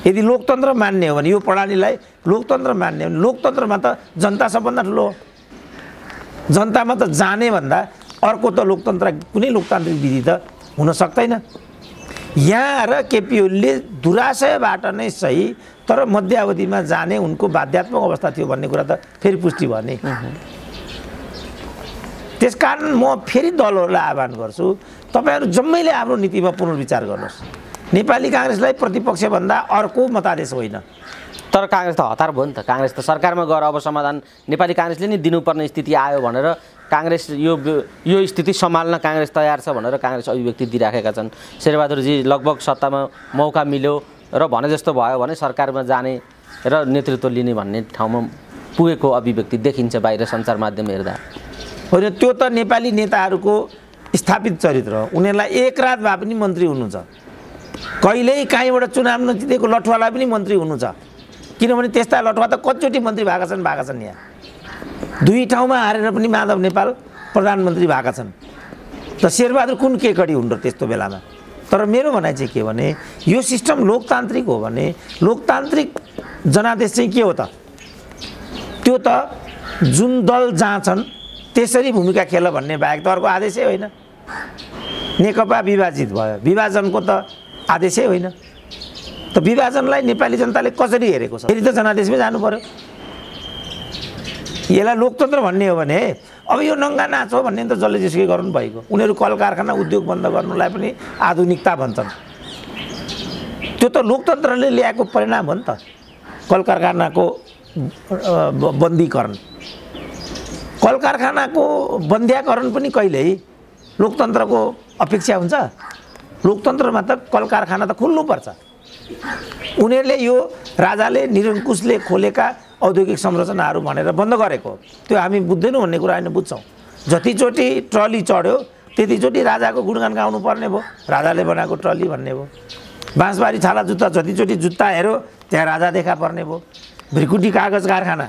यदि लोकतन्त्र मान्ने हो भने यो प्रणालीलाई लोकतन्त्र मान्ने हो भने लोकतन्त्रमा त जनता सबभन्दा ठुलो हो। जनतामा त जाने भन्दा अर्को त लोकतन्त्र कुनै लोकतान्त्रिक विधि त हुन सक्दैन। यहाँ र केपी ओलीले दुराशयबाट नै सही, तर मध्यावधिमा जाने उनको बाध्यात्मक अवस्था थियो भन्ने कुरा त फेरि पुष्टि भयो नि। त्यसकारण म फेरि दलहरूलाई आह्वान गर्छु, तपाईँहरू जम्मैले आफ्नो नीतिमा पुनर्विचार गर्नुहोस्। नेपाली काङ्ग्रेसलाई प्रतिपक्षभन्दा अर्को मतादेश होइन। तर काङ्ग्रेस त हतार भयो नि त। काङ्ग्रेस त सरकारमा गएर अब समाधान नेपाली काङ्ग्रेसले नै दिनुपर्ने स्थिति आयो भनेर काङ्ग्रेस यो स्थिति सम्हाल्न काङ्ग्रेस तयार छ भनेर काङ्ग्रेस अभिव्यक्ति दिइराखेका छन्। शेरबहादुरजी लगभग सत्तामा मौका मिल्यो र भने जस्तो भयो भने सरकारमा जाने र नेतृत्व लिने भन्ने ठाउँमा पुगेको अभिव्यक्ति देखिन्छ बाहिर सञ्चार माध्यम हेर्दा। होइन, त्यो त नेपाली नेताहरूको स्थापित चरित्र हो। उनीहरूलाई एक रात भए पनि मन्त्री हुनु छ। कहिल्यै काहीँबाट चुनाव नजितेको लठुवालाई पनि मन्त्री हुनु छ, किनभने त्यस्ता लठुवा त कतिचोटि मन्त्री भएका छन् यहाँ। 2 ठाउँमा हारेर पनि माधव नेपाल प्रधानमन्त्री भएका छन्। त शेरबहादुर कुन केकडी हुन् र त्यस्तो बेलामा? तर मेरो भनाइ चाहिँ के भने यो सिस्टम लोकतान्त्रिक हो भने लोकतान्त्रिक जनादेश चाहिँ के हो त? त्यो त जुन दल जहाँ छन् त्यसरी भूमिका खेल भन्ने बाहेक त अर्को आदेशै होइन। नेकपा विभाजित भयो, विभाजनको त आदेशै होइन। त विभाजनलाई नेपाली जनताले कसरी हेरेको छ? फेरि त जनादेशमै जानु पर्यो। यसलाई लोकतन्त्र भन्ने हो भने अब यो नङ्गा नाच हो भन्ने त जसले जेसुकै गर्नु भएको। उनीहरू कल कारखाना उद्योग बन्द गर्नुलाई पनि आधुनिकता भन्छन्। त्यो त लोकतन्त्रले ल्याएको परिणाम हो नि त, कल कारखानाको बन्दीकरण। कल कारखानाको बन्ध्याकरण पनि कहिल्यै लोकतन्त्रको अपेक्षा हुन्छ? लोकतन्त्रमा त कल कारखाना त खुल्नुपर्छ। उनीहरूले यो राजाले निरङ्कुशले खोलेका औद्योगिक संरचनाहरू भनेर बन्द गरेको, त्यो हामी बुझ्दैनौँ भन्ने कुरा होइन, बुझ्छौँ। जतिचोटि ट्रली चढ्यो त्यतिचोटि राजाको गुणगान गाउनु पर्ने भयो, राजाले बनाएको ट्रली भन्ने भयो। बाँसबारी छाला जुत्ता जतिचोटि जुत्ता हेऱ्यो त्यहाँ राजा देखा पर्ने भयो। भ्रिकुटी कागज कारखाना,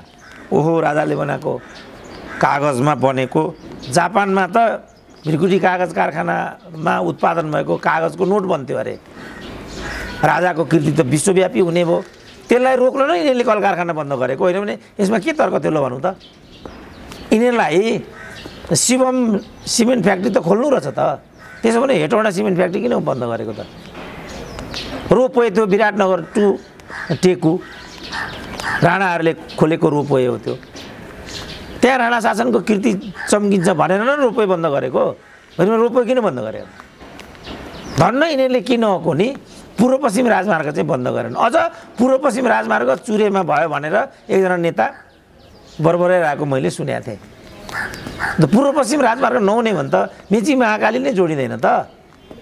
ओहो राजाले बनाएको कागजमा बनेको। जापानमा त भ्रिकुटी कागज कारखानामा उत्पादन भएको कागजको नोट बन्थ्यो अरे। राजाको कीर्ति त विश्वव्यापी हुने भयो। त्यसलाई रोक्न नै यिनीहरूले कल कारखाना बन्द गरेको होइन भने यसमा के तर्क थियो ल भनौँ त? यिनीहरूलाई शिवम सिमेन्ट फ्याक्ट्री त खोल्नु रहेछ त, त्यसो भने हेटौँडा सिमेन्ट फ्याक्ट्री किन बन्द गरेको त? रोपवे थियो विराटनगर टु टेकु, राणाहरूले खोलेको रोपवे हो त्यो। त्यहाँ राणा शासनको कीर्ति चम्किन्छ भनेर न रोपवे बन्द गरेको, रोपवे किन बन्द गरेको? धन्न यिनीहरूले किन हो नि पूर्व पश्चिम राजमार्ग चाहिँ बन्द गरेन। अझ पूर्व पश्चिम राजमार्ग चुरेमा भयो भनेर एकजना नेता बरबरै आएको मैले सुनेको थिएँ। पूर्व पश्चिम राजमार्ग नहुने भने त मेची महाकाली नै जोडिँदैन त।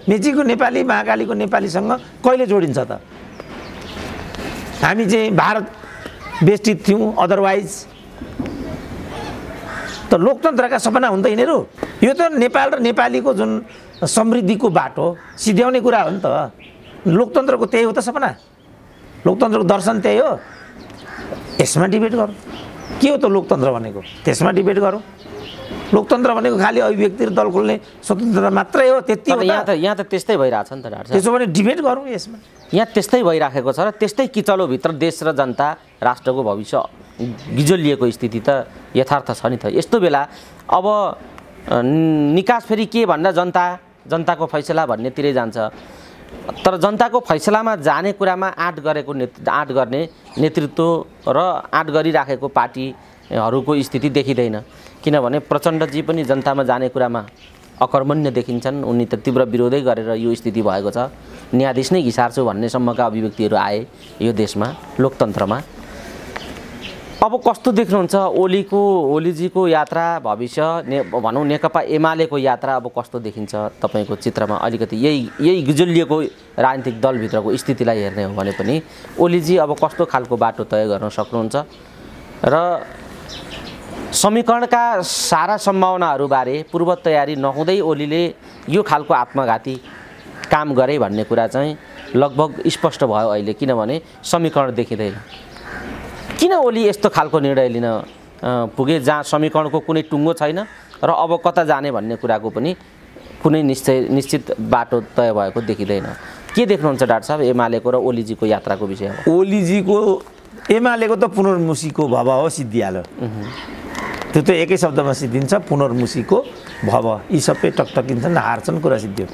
मेचीको नेपाली महाकालीको नेपालीसँग कहिले जोडिन्छ त? हामी चाहिँ भारत बेष्टित थियौँ, अदरवाइज त लोकतन्त्रका सपना हुन् त यिनीहरू। यो त नेपाल र नेपालीको जुन समृद्धिको बाटो सिध्याउने कुरा हो नि त। लोकतन्त्रको त्यही हो त सपना, लोकतन्त्रको दर्शन त्यही हो। यसमा डिबेट गरौँ के हो त लोकतन्त्र भनेको, त्यसमा डिबेट गरौँ। लोकतन्त्र भनेको खालि अभिव्यक्ति र दल खोल्ने स्वतन्त्रता मात्रै हो, त्यति हो। यहाँ त त्यस्तै भइरहेछ नि त डाक्टर साहब। त्यसो भने डिबेट गरौँ यसमा। यहाँ त्यस्तै भइराखेको छ र त्यस्तै किचलोभित्र देश र जनता राष्ट्रको भविष्य गिजोलिएको स्थिति त यथार्थ छ नि त। यस्तो बेला अब निकास फेरि के भन्दा जनताको फैसला भन्नेतिरै जान्छ। तर जनताको फैसलामा जाने कुरामा आँट गर्ने नेतृत्व र आँट गरिराखेको पार्टीहरूको स्थिति देखिँदैन। किनभने प्रचण्डजी पनि जनतामा जाने कुरामा अकर्मण्य देखिन्छन्। उनी त तीव्र विरोधै गरेर यो स्थिति भएको छ। न्यायाधीश नै घिसार्छु भन्नेसम्मका अभिव्यक्तिहरू आए यो देशमा, लोकतन्त्रमा। अब कस्तो देख्नुहुन्छ ओलीजीको यात्रा, भविष्य भनौँ नेकपा एमालेको यात्रा अब कस्तो देखिन्छ तपाईँको चित्रमा? अलिकति यही गिजोलिएको राजनीतिक दलभित्रको स्थितिलाई हेर्ने हो भने पनि ओलीजी अब कस्तो खालको बाटो तय गर्न सक्नुहुन्छ र समीकरणका सारा सम्भावनाहरूबारे पूर्व तयारी नहुँदै ओलीले यो खालको आत्मघाती काम गरे भन्ने कुरा चाहिँ लगभग स्पष्ट भयो अहिले। किनभने समीकरण देखिँदैन। किन ओली यस्तो खालको निर्णय लिन पुगे जहाँ समीकरणको कुनै टुङ्गो छैन र अब कता जाने भन्ने कुराको पनि कुनै निश्चित बाटो तय भएको देखिँदैन? के देख्नुहुन्छ डाक्टर साहब एमालेको र ओलीजीको यात्राको विषयमा? ओलीजीको एमालेको त पुनर्मुसीको भव हो, सिद्धिहाल्यो। त्यो त एकै शब्दमा सिद्धिन्छ, पुनर्मुसीको भव। यी सबै टकटकिन्छन्, हार्छन्, कुरा सिद्धियो।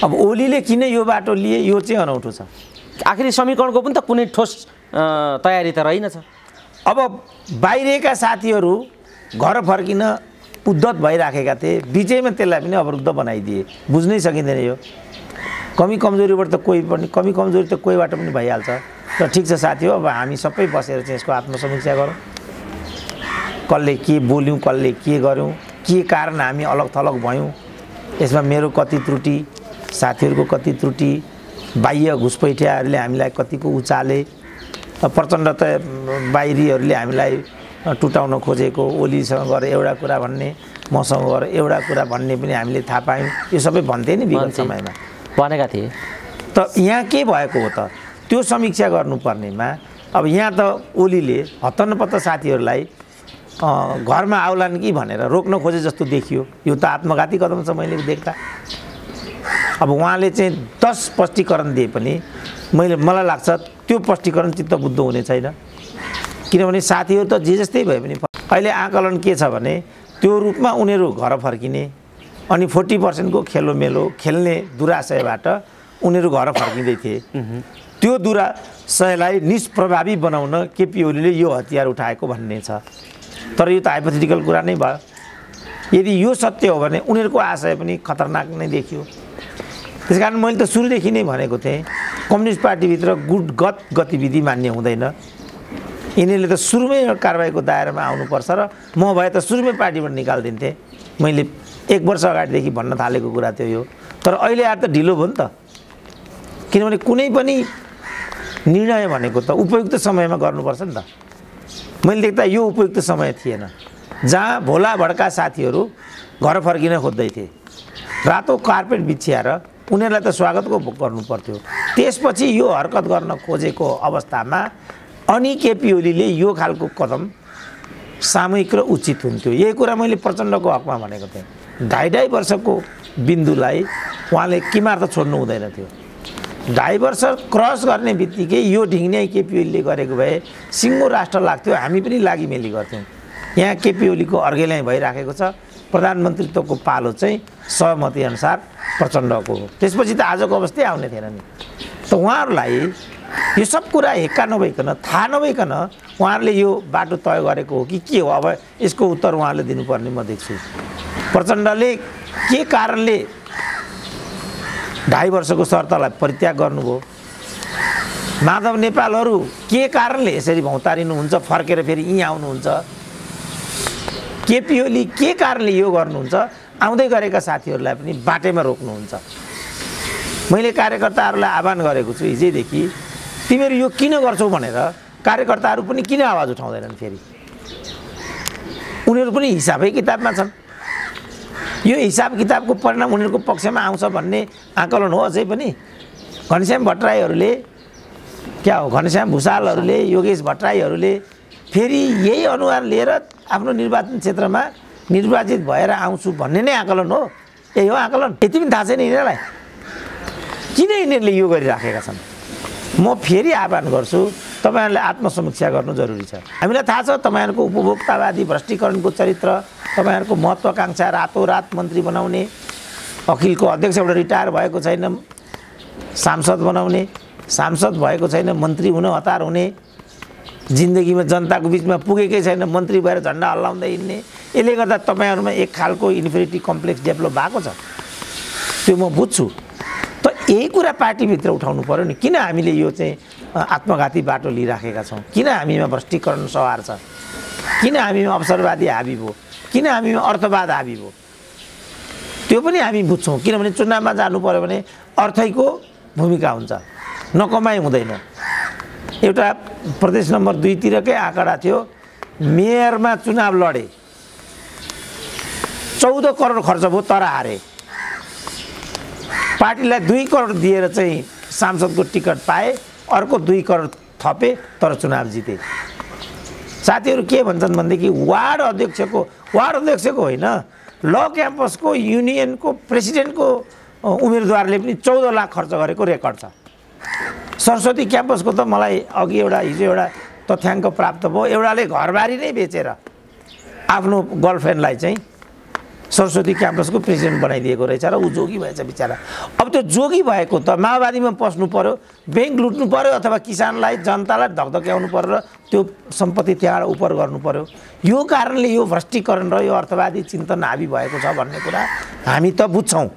अब ओलीले किन यो बाटो लिए यो चाहिँ अनौठो छ। आखिर समीकरणको पनि त कुनै ठोस तयारी त रहेनछ। अब बाहिरका साथीहरू घर फर्किन उद्धत भइराखेका थिए, बिचैमा त्यसलाई पनि अवरुद्ध बनाइदिए। बुझ्नै सकिँदैन यो। कमी कमजोरीबाट त कमी कमजोरी त कोहीबाट पनि भइहाल्छ। र ठिक छ साथी हो, अब हामी सबै बसेर चाहिँ यसको आत्मसमीक्षा गरौँ। कसले के बोल्यौँ, कसले के गर्यौँ, के कारण हामी अलग थलग भयौँ, यसमा मेरो कति त्रुटि, साथीहरूको कति त्रुटि, बाह्य घुसपैठियाहरूले हामीलाई कतिको उचाले, प्रचण्ड त बाहिरीहरूले हामीलाई टुटाउन खोजेको, ओलीसँग गएर एउटा कुरा भन्ने, मसँग गएर एउटा कुरा भन्ने पनि हामीले थाहा पायौँ। यो सबै भन्थे नि विगत समयमा भनेका थिए। त यहाँ के भएको हो त त्यो समीक्षा गर्नुपर्नेमा अब यहाँ त ओलीले हत्तनपत्त साथीहरूलाई घरमा आउलान् कि भनेर रोक्न खोजे जस्तो देखियो। यो त आत्मघाती कदम छ मैले देख्दा। अब उहाँले चाहिँ 10 स्पष्टीकरण दिए पनि मलाई लाग्छ त्यो स्पष्टीकरण चित्तबुद्ध हुने छैन। किनभने साथीहरू त जे जस्तै भए पनि अहिले आकलन के छ भने त्यो रूपमा उनीहरू घर फर्किने, अनि 40% को खेलोमेलो खेल्ने दुराशयबाट उनीहरू घर फर्किँदै थिए। त्यो दुराशयलाई निष्प्रभावी बनाउन केपी ओलीले यो हतियार उठाएको भन्ने छ। तर यो त हाइपोथेटिकल कुरा नै भयो। यदि यो सत्य हो भने उनीहरूको आशय पनि खतरनाक नै देखियो। त्यसकारण मैले त सुरुदेखि नै भनेको थिएँ कम्युनिस्ट पार्टीभित्र गुटगत गतिविधि मान्य हुँदैन। यिनीहरूले त सुरुमै कारबाहीको दायरामा आउनुपर्छ र म भए त सुरुमै पार्टीबाट निकालिदिन्थेँ। मैले 1 वर्ष अगाडिदेखि भन्न थालेको कुरा थियो यो। तर अहिले आएर त ढिलो भयो नि त। किनभने कुनै पनि निर्णय भनेको त उपयुक्त समयमा गर्नुपर्छ नि त। मैले देख्दा यो उपयुक्त समय थिएन, जहाँ भोला भड्का साथीहरू घर फर्किन खोज्दै थिए। रातो कार्पेट बिछ्याएर उनीहरूलाई त स्वागतको गर्नु पर्थ्यो। त्यसपछि यो हरकत गर्न खोजेको अवस्थामा अनि केपी ओलीले यो खालको कदम सामूहिक र उचित हुन्थ्यो। यही कुरा मैले प्रचण्डको हकमा भनेको थिएँ। 2.5 वर्षको बिन्दुलाई उहाँले किमार त छोड्नु हुँदैन थियो। 2.5 वर्ष क्रस गर्ने बित्तिकै यो ढिङ्ग्याइ केपी ओलीले गरेको भए सिङ्गो राष्ट्र लाग्थ्यो, हामी पनि लागिमेली गर्थ्यौँ। यहाँ केपी ओलीको अर्घेल्याइ भइराखेको छ। प्रधानमन्त्रीत्वको पालो चाहिँ सहमति अनुसार प्रचण्डको हो। त्यसपछि त आजको अवस्थै आउने थिएन नि। त उहाँहरूलाई यो सब कुरा हेक्का नभइकन, थाहा नभइकन उहाँहरूले यो बाटो तय गरेको हो कि के हो? अब यसको उत्तर उहाँले दिनुपर्ने म देख्छु। प्रचण्डले के कारणले 2.5 वर्षको शर्तलाई परित्याग गर्नुभयो? माधव नेपालहरू के कारणले यसरी भौतारिनुहुन्छ, फर्केर फेरि यहीँ आउनुहुन्छ? केपी ओली के कारणले यो गर्नुहुन्छ? आउँदै गरेका साथीहरूलाई पनि बाटैमा रोक्नुहुन्छ। मैले कार्यकर्ताहरूलाई आह्वान गरेको छु हिजैदेखि, तिमीहरू यो किन गर्छौ भनेर। कार्यकर्ताहरू पनि किन आवाज उठाउँदैनन्? फेरि उनीहरू पनि हिसाबै किताबमा छन्। यो हिसाब किताबको परिणाम उनीहरूको पक्षमा आउँछ भन्ने आकलन हो। अझै पनि घनश्याम भट्टराईहरूले क्या हो, घनश्याम भुषालहरूले, योगेश भट्टराईहरूले फेरि यही अनुहार लिएर आफ्नो निर्वाचन क्षेत्रमा निर्वाचित भएर आउँछु भन्ने नै आकलन हो। यही हो आकलन। यति पनि थाहा छैन यिनीहरूलाई किन यिनीहरूले यो गरिराखेका छन्। म फेरि आह्वान गर्छु, तपाईँहरूले आत्मसमीक्षा गर्नु जरुरी छ। हामीलाई थाहा छ तपाईँहरूको उपभोक्तावादी भ्रष्टीकरणको चरित्र, तपाईँहरूको महत्त्वाकांक्षा रातोरात मन्त्री बनाउने, अखिलको अध्यक्ष एउटा रिटायर भएको छैन सांसद बनाउने, सांसद भएको छैन मन्त्री हुन हतार हुने, जिन्दगीमा जनताको बिचमा पुगेकै छैन मन्त्री भएर झन्डा हल्लाउँदै हिँड्ने। यसले गर्दा तपाईँहरूमा एक खालको इन्फेरिटी कम्प्लेक्स डेभलप भएको छ। त्यो म बुझ्छु। त यही कुरा पार्टीभित्र उठाउनु पर्यो नि। किन हामीले यो चाहिँ आत्मघाती बाटो लिइराखेका छौँ? किन हामीमा भ्रष्टीकरण सवार छ? किन हामीमा अवसरवादी हाबी भयो? किन हामीमा अर्थवाद हाबी भयो? त्यो पनि हामी बुझ्छौँ। किनभने चुनावमा जानु पर्यो भने अर्थैको भूमिका हुन्छ, नकमाइ हुँदैन। एउटा प्रदेश नम्बर 2 तिरकै आँकडा थियो, मेयरमा चुनाव लडे, 14 करोड खर्च भयो तर हारे। पार्टीलाई 2 करोड दिएर चाहिँ सांसदको टिकट पाए, अर्को 2 करोड थपे तर चुनाव जिते। साथीहरू के भन्छन् भनेदेखि वार्ड अध्यक्षको होइन, ल क्याम्पसको युनियनको प्रेसिडेन्टको उम्मेदवारले पनि 14 लाख खर्च गरेको रेकर्ड छ। सरस्वती क्याम्पसको त मलाई अघि हिजो एउटा तथ्याङ्क प्राप्त भयो। एउटाले घरबारी नै बेचेर आफ्नो गर्लफ्रेन्डलाई चाहिँ सरस्वती क्याम्पसको प्रेसिडेन्ट बनाइदिएको रहेछ र ऊ जोगी भएछ बिचरा। अब त्यो जोगी भएको त माओवादीमा पस्नु पर्यो, ब्याङ्क लुट्नु पर्यो, अथवा किसानलाई जनतालाई धकधक्याउनु पर्यो र त्यो सम्पत्ति त्यहाँबाट उपर गर्नु पर्यो। यो कारणले यो भ्रष्टीकरण र यो अर्थवादी चिन्तन हाबी भएको छ भन्ने कुरा हामी त बुझ्छौँ।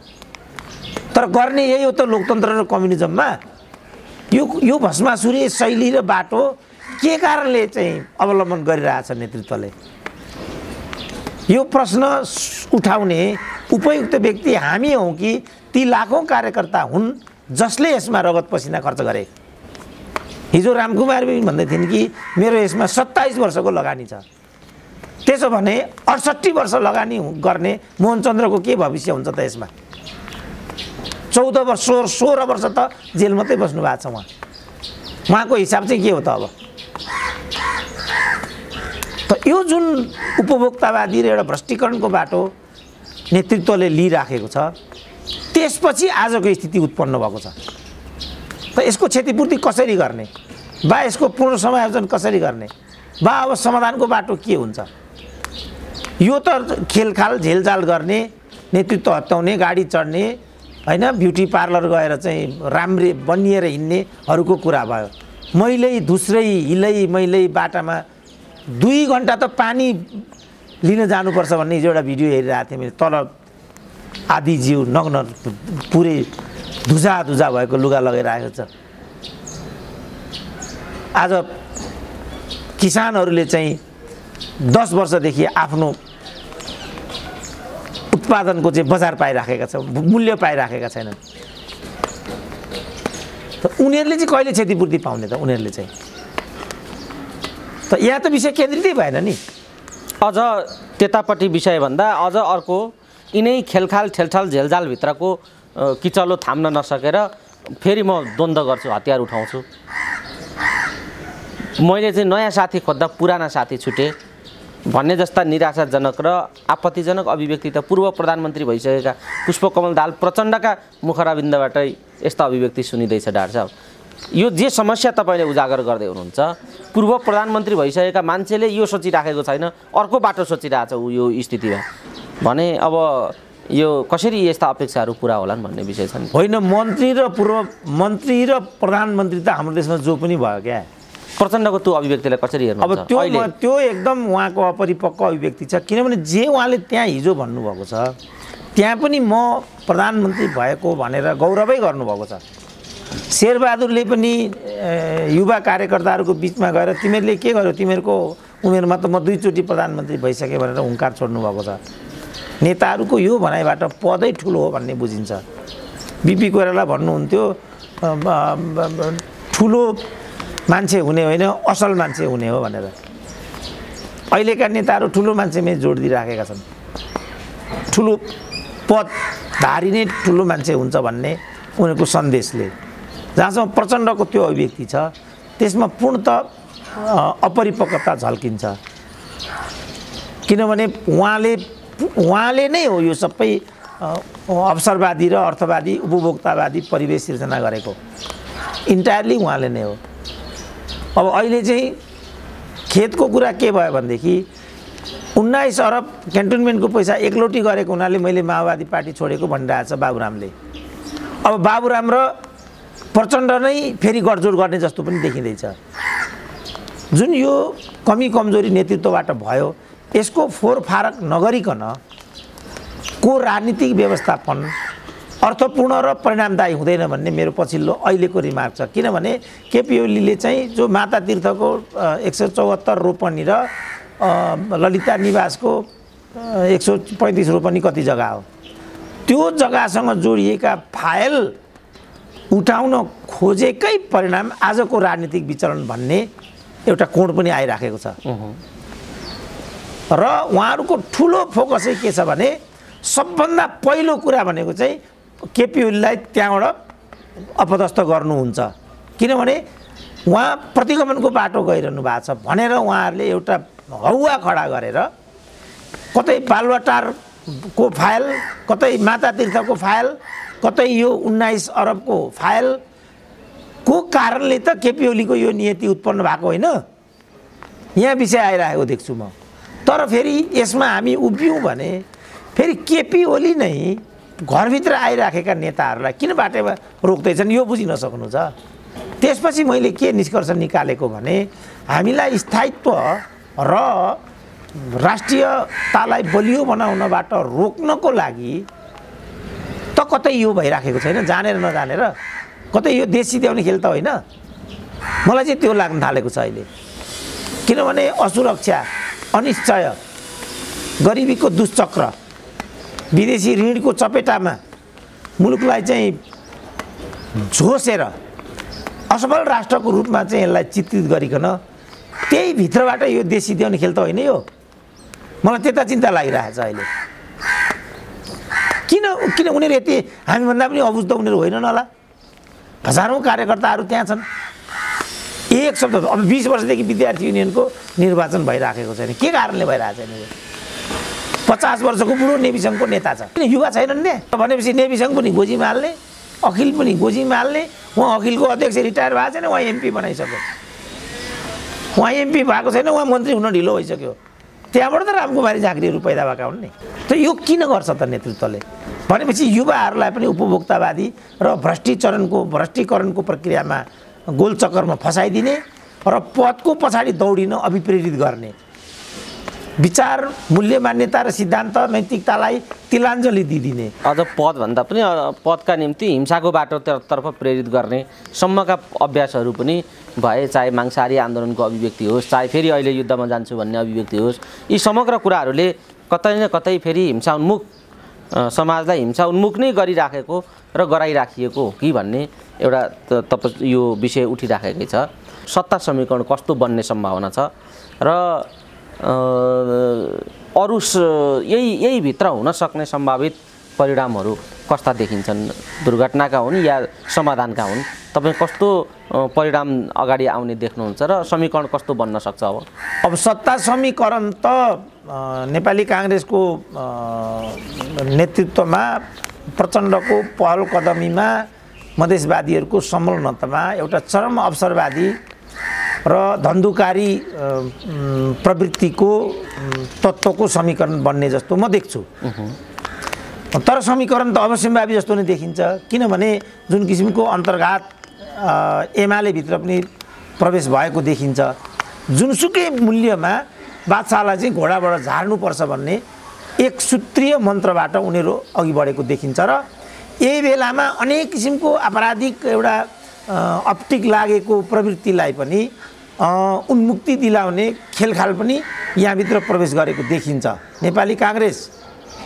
तर गर्ने यही हो त लोकतन्त्र र कम्युनिजममा। यो भस्मासुरी शैली र बाटो के कारणले चाहिँ अवलम्बन गरिरहेछ नेतृत्वले? यो प्रश्न उठाउने उपयुक्त व्यक्ति हामी हौँ कि ती लाखौँ कार्यकर्ता हुन् जसले यसमा रगत पसिना खर्च गरे? हिजो रामकुमार पनि भन्दै थिइन् कि मेरो यसमा 27 वर्षको लगानी छ। त्यसो भने 68 वर्ष लगानी गर्ने मोहनचन्द्रको के भविष्य हुन्छ त यसमा? 14 वर्ष 16 वर्ष त जेल मात्रै बस्नु भएको छ उहाँको हिसाब चाहिँ के हो त? अब त यो जुन उपभोक्तावादी र एउटा भ्रष्टीकरणको बाटो नेतृत्वले लिइराखेको छ, त्यसपछि आजको स्थिति उत्पन्न भएको छ। त यसको क्षतिपूर्ति कसरी गर्ने बा यसको पूर्ण समायोजन कसरी गर्ने बा अब समाधानको बाटो के हुन्छ? यो त खेलखाल झेलझाल गर्ने नेतृत्व हत्याउने, गाडी चढ्ने होइन, ब्युटी पार्लर गएर चाहिँ राम्रै बनिएर हिँड्नेहरूको कुरा भयो। मैले धुस्रै हिलै मैले बाटामा 2 घन्टा त पानी लिन जानुपर्छ भन्ने हिजो एउटा भिडियो हेरिरहेको थिएँ मैले। तल आधी जिउ नग्न पुरै धुजा भएको लुगा लगाइरहेको छ। आज किसानहरूले चाहिँ 10 वर्षदेखि आफ्नो उत्पादनको चाहिँ बजार पाइराखेका छ, मूल्य पाइराखेका छैनन्। त उनीहरूले चाहिँ कहिले क्षतिपूर्ति पाउने त? उनीहरूले चाहिँ त यहाँ त विषय केन्द्रितै भएन नि। अझ त्यतापट्टि विषयभन्दा अझ अर्को यिनै खेलखाल ठेलठाल झेलझालभित्रको किचलो थाम्न नसकेर फेरि म द्वन्द्व गर्छु, हतियार उठाउँछु। मैले चाहिँ नयाँ साथी खोज्दा पुराना साथी छुटे भन्ने जस्ता निराशाजनक र आपत्तिजनक अभिव्यक्ति त पूर्व प्रधानमन्त्री भइसकेका पुष्पकमल दाहाल प्रचण्डका मुखराबिन्दबाटै यस्ता अभिव्यक्ति सुनिँदैछ। डाक्टर साहब, यो जे समस्या तपाईँले उजागर गर्दै हुनुहुन्छ, पूर्व प्रधानमन्त्री भइसकेका मान्छेले यो सोचिराखेको छैन, अर्को बाटो सोचिरहेछ यो स्थितिमा भने अब यो कसरी यस्ता अपेक्षाहरू पुरा होलान् भन्ने विषय छ नि। होइन, मन्त्री र पूर्व मन्त्री र प्रधानमन्त्री त हाम्रो देशमा जो पनि भयो क्या। प्रचण्डको त्यो अभिव्यक्तिलाई कसरी हेर्नु? अब त्यो एकदम उहाँको अपरिपक्व अभिव्यक्ति छ। किनभने जे उहाँले त्यहाँ हिजो भन्नुभएको छ, त्यहाँ पनि म प्रधानमन्त्री भएको भनेर गौरवै गर्नुभएको छ। शेरबहादुरले पनि युवा कार्यकर्ताहरूको बिचमा गएर तिमीहरूले के गर्यो, तिमीहरूको उमेरमा त म 2 चोटि प्रधानमन्त्री भइसकेँ भनेर हुङ्कार छोड्नुभएको छ। नेताहरूको यो भनाइबाट पदै ठुलो हो भन्ने बुझिन्छ। बिपी कोइराला भन्नुहुन्थ्यो ठुलो मान्छे हुने होइन, असल मान्छे हुने हो भनेर। अहिलेका नेताहरू ठुलो मान्छेमै जोड दिइराखेका छन्। ठुलो पदधारी नै ठुलो मान्छे हुन्छ भन्ने उनीहरूको सन्देशले, जहाँसम्म प्रचण्डको त्यो अभिव्यक्ति छ त्यसमा पूर्णतः अपरिपक्वता झल्किन्छ। किनभने उहाँले नै हो यो सबै अवसरवादी र अर्थवादी उपभोक्तावादी परिवेश सिर्जना गरेको। इन्टायरली उहाँले नै हो। अब अहिले चाहिँ खेतको कुरा के भयो भनेदेखि 19 अरब क्यान्टोनमेन्टको पैसा एकलोटी गरेको हुनाले मैले माओवादी पार्टी छोडेको भनिरहेको छ बाबुरामले। अब बाबुराम र प्रचण्ड नै फेरि गठजोड गर्ने जस्तो पनि देखिँदैछ। जुन यो कमी कमजोरी नेतृत्वबाट भयो, यसको फोरफारक नगरिकन को राजनीतिक व्यवस्थापन अर्थपूर्ण र परिणामदायी हुँदैन भन्ने मेरो पछिल्लो अहिलेको रिमार्क छ। किनभने केपी ओलीले चाहिँ जो माता तीर्थको 174 रोपनी र ललिता निवासको 135 रोपनी कति जग्गा हो, त्यो जग्गासँग जोडिएका फाइल उठाउन खोजेकै परिणाम आजको राजनीतिक विचरण भन्ने एउटा कोण पनि आइराखेको छ। र उहाँहरूको ठुलो फोकसै के छ भने सबभन्दा पहिलो कुरा भनेको चाहिँ केपी ओलीलाई त्यहाँबाट अपदस्थ गर्नुहुन्छ। किनभने उहाँ प्रतिगमनको बाटो गइरहनु भएको छ भनेर उहाँहरूले एउटा हौवा खडा गरेर कतै बालुवाटारको फाइल, कतै माता तीर्थको फाइल, कतै यो 19 अरबको फाइलको कारणले त केपी ओलीको यो नियति उत्पन्न भएको होइन, यहाँ विषय आइरहेको देख्छु म। तर फेरि यसमा हामी उभियौँ भने फेरि केपी ओली नै घरभित्र आइराखेका नेताहरूलाई किन बाटोमा रोक्दैछन् यो बुझिन सक्नु छ। त्यसपछि मैले के निष्कर्ष निकालेको भने हामीलाई स्थायित्व र राष्ट्रियतालाई बलियो बनाउनबाट रोक्नको लागि त कतै यो भइराखेको छैन, जानेर नजानेर कतै यो देश सिध्याउने खेल त होइन। मलाई चाहिँ त्यो लाग्न थालेको छ अहिले। किनभने असुरक्षा, अनिश्चय, गरिबीको दुष्चक्र, विदेशी ऋणको चपेटामा मुलुकलाई चाहिँ झोसेर असफल राष्ट्रको रूपमा चाहिँ यसलाई चित्रित गरिकन त्यही भित्रबाट यो देश सिध्याउने खेल त होइन यो। मलाई त्यता चिन्ता लागिरहेको छ अहिले। किन उनीहरू यति हामीभन्दा पनि अबुझ त उनीहरू होइनन् होला। हजारौँ कार्यकर्ताहरू त्यहाँ छन्। एक शब्द अब 20 वर्षदेखि विद्यार्थी युनियनको निर्वाचन भइराखेको छैन। के कारणले भइरहेको छैन? 50 वर्षको बुढो नेभी सङ्घको नेता छ, किन युवा छैनन् नि? भनेपछि नेभी सङ्घ पनि गोजीमा हाल्ने, अखिल पनि गोजीमा हाल्ने। उहाँ अखिलको अध्यक्ष रिटायर भएको छैन, उहाँ एमपी बनाइसक्यो। उहाँ एमपी भएको छैन, उहाँ मन्त्री हुन ढिलो भइसक्यो। त्यहाँबाट त रामकुमारी झाँक्रीहरू पैदा भएका हुन् नि। त यो किन गर्छ त नेतृत्वले भनेपछि युवाहरूलाई पनि उपभोक्तावादी र भ्रष्टीकरणको प्रक्रियामा गोलचक्करमा फसाइदिने र पदको पछाडि दौडिन अभिप्रेरित गर्ने, विचार मूल्य मान्यता र सिद्धान्त नैतिकतालाई तिलाञ्जली दिदिने, अझ पदभन्दा पनि पदका निम्ति हिंसाको बाटोतर्फ प्रेरित गर्ने सम्मका अभ्यासहरू पनि भए, चाहे मांसाहारी आन्दोलनको अभिव्यक्ति होस्, चाहे फेरि अहिले युद्धमा जान्छु भन्ने अभिव्यक्ति होस्, यी समग्र कुराहरूले कतै न कतै फेरि हिंसा उन्मुख समाजलाई हिंसा उन्मुख नै गरिराखेको र गराइराखिएको हो कि भन्ने एउटा यो विषय उठिराखेकै छ। सत्ता समीकरण कस्तो बन्ने सम्भावना छ र अरू यही भित्र हुन सक्ने सम्भावित परिणामहरू कस्ता देखिन्छन्? दुर्घटनाका हुन् या समाधानका हुन्? तपाईँ कस्तो परिणाम अगाडि आउने देख्नुहुन्छ र समीकरण कस्तो बन्न सक्छ? अब सत्ता समीकरण त नेपाली काङ्ग्रेसको नेतृत्वमा प्रचण्डको पहल कदमीमा मधेसवादीहरूको संलग्नतामा एउटा चरम अवसरवादी र धन्धुकारी प्रवृत्तिको तत्त्वको समीकरण बन्ने जस्तो म देख्छु। तर समीकरण त अवश्यम्भावी जस्तो नै देखिन्छ, किनभने जुन किसिमको अन्तर्घात एमाले भित्र पनि प्रवेश भएको देखिन्छ, जुनसुकै मूल्यमा बादशाहलाई चाहिँ घोडाबाट झार्नुपर्छ भन्ने एक सूत्रीय मन्त्रबाट उनीहरू अघि बढेको देखिन्छ र यही बेलामा अनेक किसिमको आपराधिक एउटा अप्टिक लागेको प्रवृत्तिलाई पनि उन्मुक्ति दिलाउने खेलखाल पनि यहाँभित्र प्रवेश गरेको देखिन्छ। नेपाली काङ्ग्रेस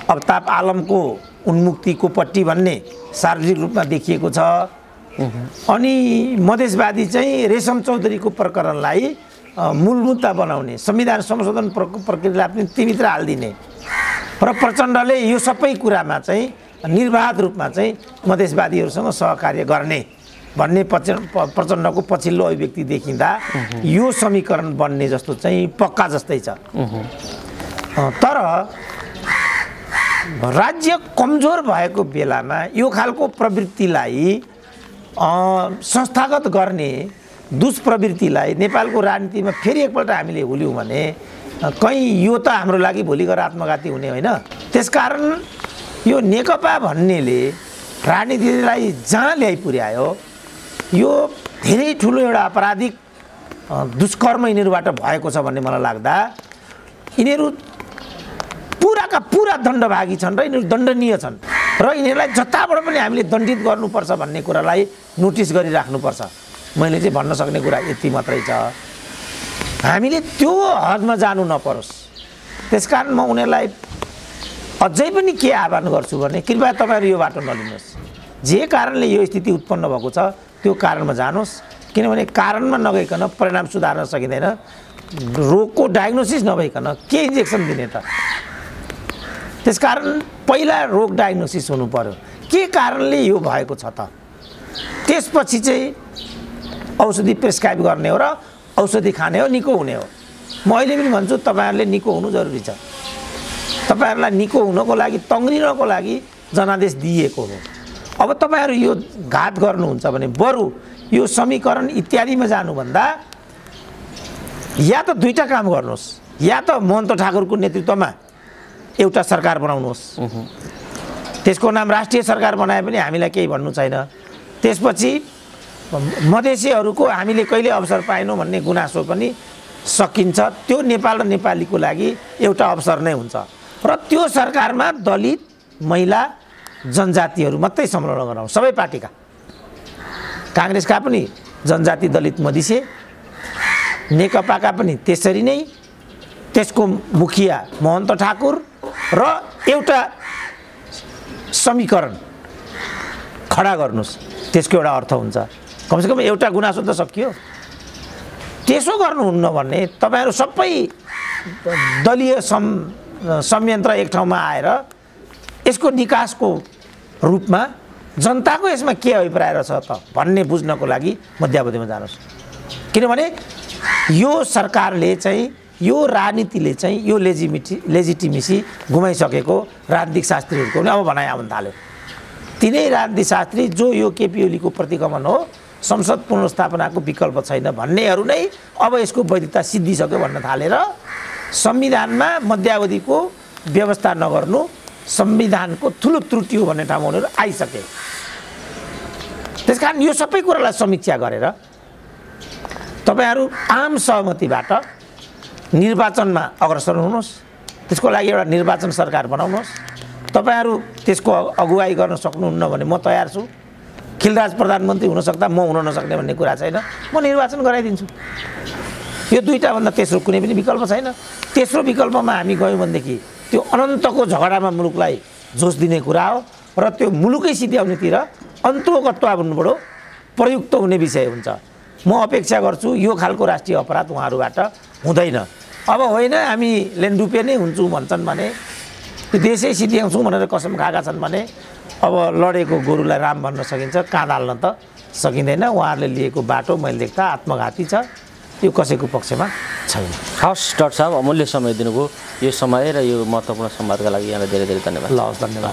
अफ्ताब आलमको उन्मुक्तिको पट्टी भन्ने सार्वजनिक रूपमा देखिएको छ। अनि मधेसवादी चाहिँ रेशम चौधरीको प्रकरणलाई मूल मुद्दा बनाउने, संविधान संशोधन प्रक्रियालाई पनि तीभित्र हालिदिने र प्रचण्डले यो सबै कुरामा चाहिँ निर्वाध रूपमा चाहिँ मधेसवादीहरूसँग सहकार्य गर्ने भन्ने प्रचण्डको पछिल्लो अभिव्यक्ति देखिँदा यो समीकरण बन्ने जस्तो चाहिँ पक्का जस्तै छ। तर राज्य कमजोर भएको बेलामा यो खालको प्रवृत्तिलाई संस्थागत गर्ने दुष्प्रवृत्तिलाई नेपालको राजनीतिमा फेरि एकपल्ट हामीले हुल्यौँ भने कहीँ यो त हाम्रो लागि भोलि गएर आत्मघाती हुने होइन। त्यसकारण यो नेकपा भन्नेले राजनीतिलाई जहाँ ल्याइ पुर्यायो, यो धेरै ठुलो एउटा आपराधिक दुष्कर्म यिनीहरूबाट भएको छ भन्ने मलाई लाग्दा यिनीहरू पुराका पुरा दण्डभागी छन् र यिनीहरू दण्डनीय छन् र यिनीहरूलाई जताबाट पनि हामीले दण्डित गर्नुपर्छ भन्ने कुरालाई नोटिस गरिराख्नुपर्छ। मैले चाहिँ भन्न सक्ने कुरा यति मात्रै छ, हामीले त्यो हदमा जानु नपरोस्। त्यसकारण म उनीहरूलाई अझै पनि के आह्वान गर्छु भने कृपया तपाईँहरू यो बाटो नलिनुहोस्। जे कारणले यो स्थिति उत्पन्न भएको छ त्यो कारणमा जानुहोस्, किनभने कारणमा नगइकन परिणाम सुधार्न सकिँदैन। रोगको डायग्नोसिस नभइकन के इन्जेक्सन दिने त? त्यसकारण पहिला रोग डायग्नोसिस हुनु पर्यो, के कारणले यो भएको छ त, त्यसपछि चाहिँ औषधि प्रेस्क्राइब गर्ने हो र औषधि खाने हो, निको हुने हो। म अहिले पनि भन्छु तपाईँहरूले निको हुनु जरुरी छ। तपाईँहरूलाई निको हुनको लागि, तङ्ग्रिनको लागि जनादेश दिएको हो। अब तपाईँहरू यो घात गर्नुहुन्छ भने बरु यो समीकरण इत्यादिमा जानुभन्दा या त दुईटा काम गर्नुहोस्, या त महन्त ठाकुरको नेतृत्वमा एउटा सरकार बनाउनुहोस्, त्यसको नाम राष्ट्रिय सरकार बनाए पनि हामीलाई केही भन्नु छैन। त्यसपछि मधेसीहरूको हामीले कहिले अवसर पाएनौँ भन्ने गुनासो पनि सकिन्छ। त्यो नेपाल र नेपालीको लागि एउटा अवसर नै हुन्छ र त्यो सरकारमा दलित, महिला, जनजातिहरू मात्रै संलग्न गराउँ, सबै पार्टीका, काङ्ग्रेसका पनि जनजाति, दलित, मधेसी, नेकपाका पनि त्यसरी नै, त्यसको मुखिया महन्त ठाकुर र एउटा समीकरण खडा गर्नुहोस्, त्यसको एउटा अर्थ हुन्छ। कमसेकम एउटा गुनासो त सकियो। त्यसो गर्नुहुन्न भने तपाईँहरू सबै दलीय संयन्त्र एक ठाउँमा आएर यसको निकासको रूपमा जनताको यसमा के अभिप्राय रहेछ त भन्ने बुझ्नको लागि मध्यावधिमा जानुहोस्। किनभने यो सरकारले चाहिँ, यो राजनीतिले चाहिँ यो लेजिटिमेसी गुमाइसकेको राजनीतिक शास्त्रीहरूको पनि अब भनाइ आउन थाल्यो। तिनै राजनीतिक शास्त्री जो यो केपी ओलीको प्रतिगमन हो, संसद पुनर्स्थापनाको विकल्प छैन भन्नेहरू नै अब यसको वैधता सिद्धिसक्यो भन्न थालेर संविधानमा मध्यावधिको व्यवस्था नगर्नु संविधानको ठुलो त्रुटि हो भन्ने ठाउँमा उनीहरू आइसके। त्यसकारण यो सबै कुरालाई समीक्षा गरेर तपाईहरू आम सहमतिबाट निर्वाचनमा अग्रसर हुनुहोस्। त्यसको लागि एउटा निर्वाचन सरकार बनाउनुहोस्। तपाईहरू त्यसको अगुवाई गर्न सक्नुहुन्न भने म तयार छु। खिलराज प्रधानमन्त्री हुन सक्दा म हुन नसक्ने भन्ने कुरा छैन। म निर्वाचन गराइदिन्छु। यो दुईटा भन्दा तेस्रो कुनै पनि विकल्प छैन। तेस्रो विकल्पमा हामी गयौँ भनेदेखि त्यो अनन्तको झगडामा मुलुकलाई जोस दिने कुरा हो र त्यो मुलुकै सिध्याउनेतिर अन्तोगत्वा भन्नुबाट प्रयुक्त हुने विषय हुन्छ। म अपेक्षा गर्छु यो खालको राष्ट्रिय अपराध उहाँहरूबाट हुँदैन। अब होइन हामी लेन्डुपे नै हुन्छौँ भन्छन् भने, देशै सिध्याउँछौँ भनेर कसम खाएका छन् भने अब लडेको गोरुलाई राम भन्न सकिन्छ, काँध हाल्न त सकिँदैन। उहाँहरूले लिएको बाटो मैले देख्दा आत्मघाती छ, यो कसैको पक्षमा छैन। हवस् डाक्टर साहब, अमूल्य समय दिनुभयो। यो समय र यो महत्त्वपूर्ण संवादका लागि यहाँलाई धेरै धेरै धन्यवाद। ल, धन्यवाद।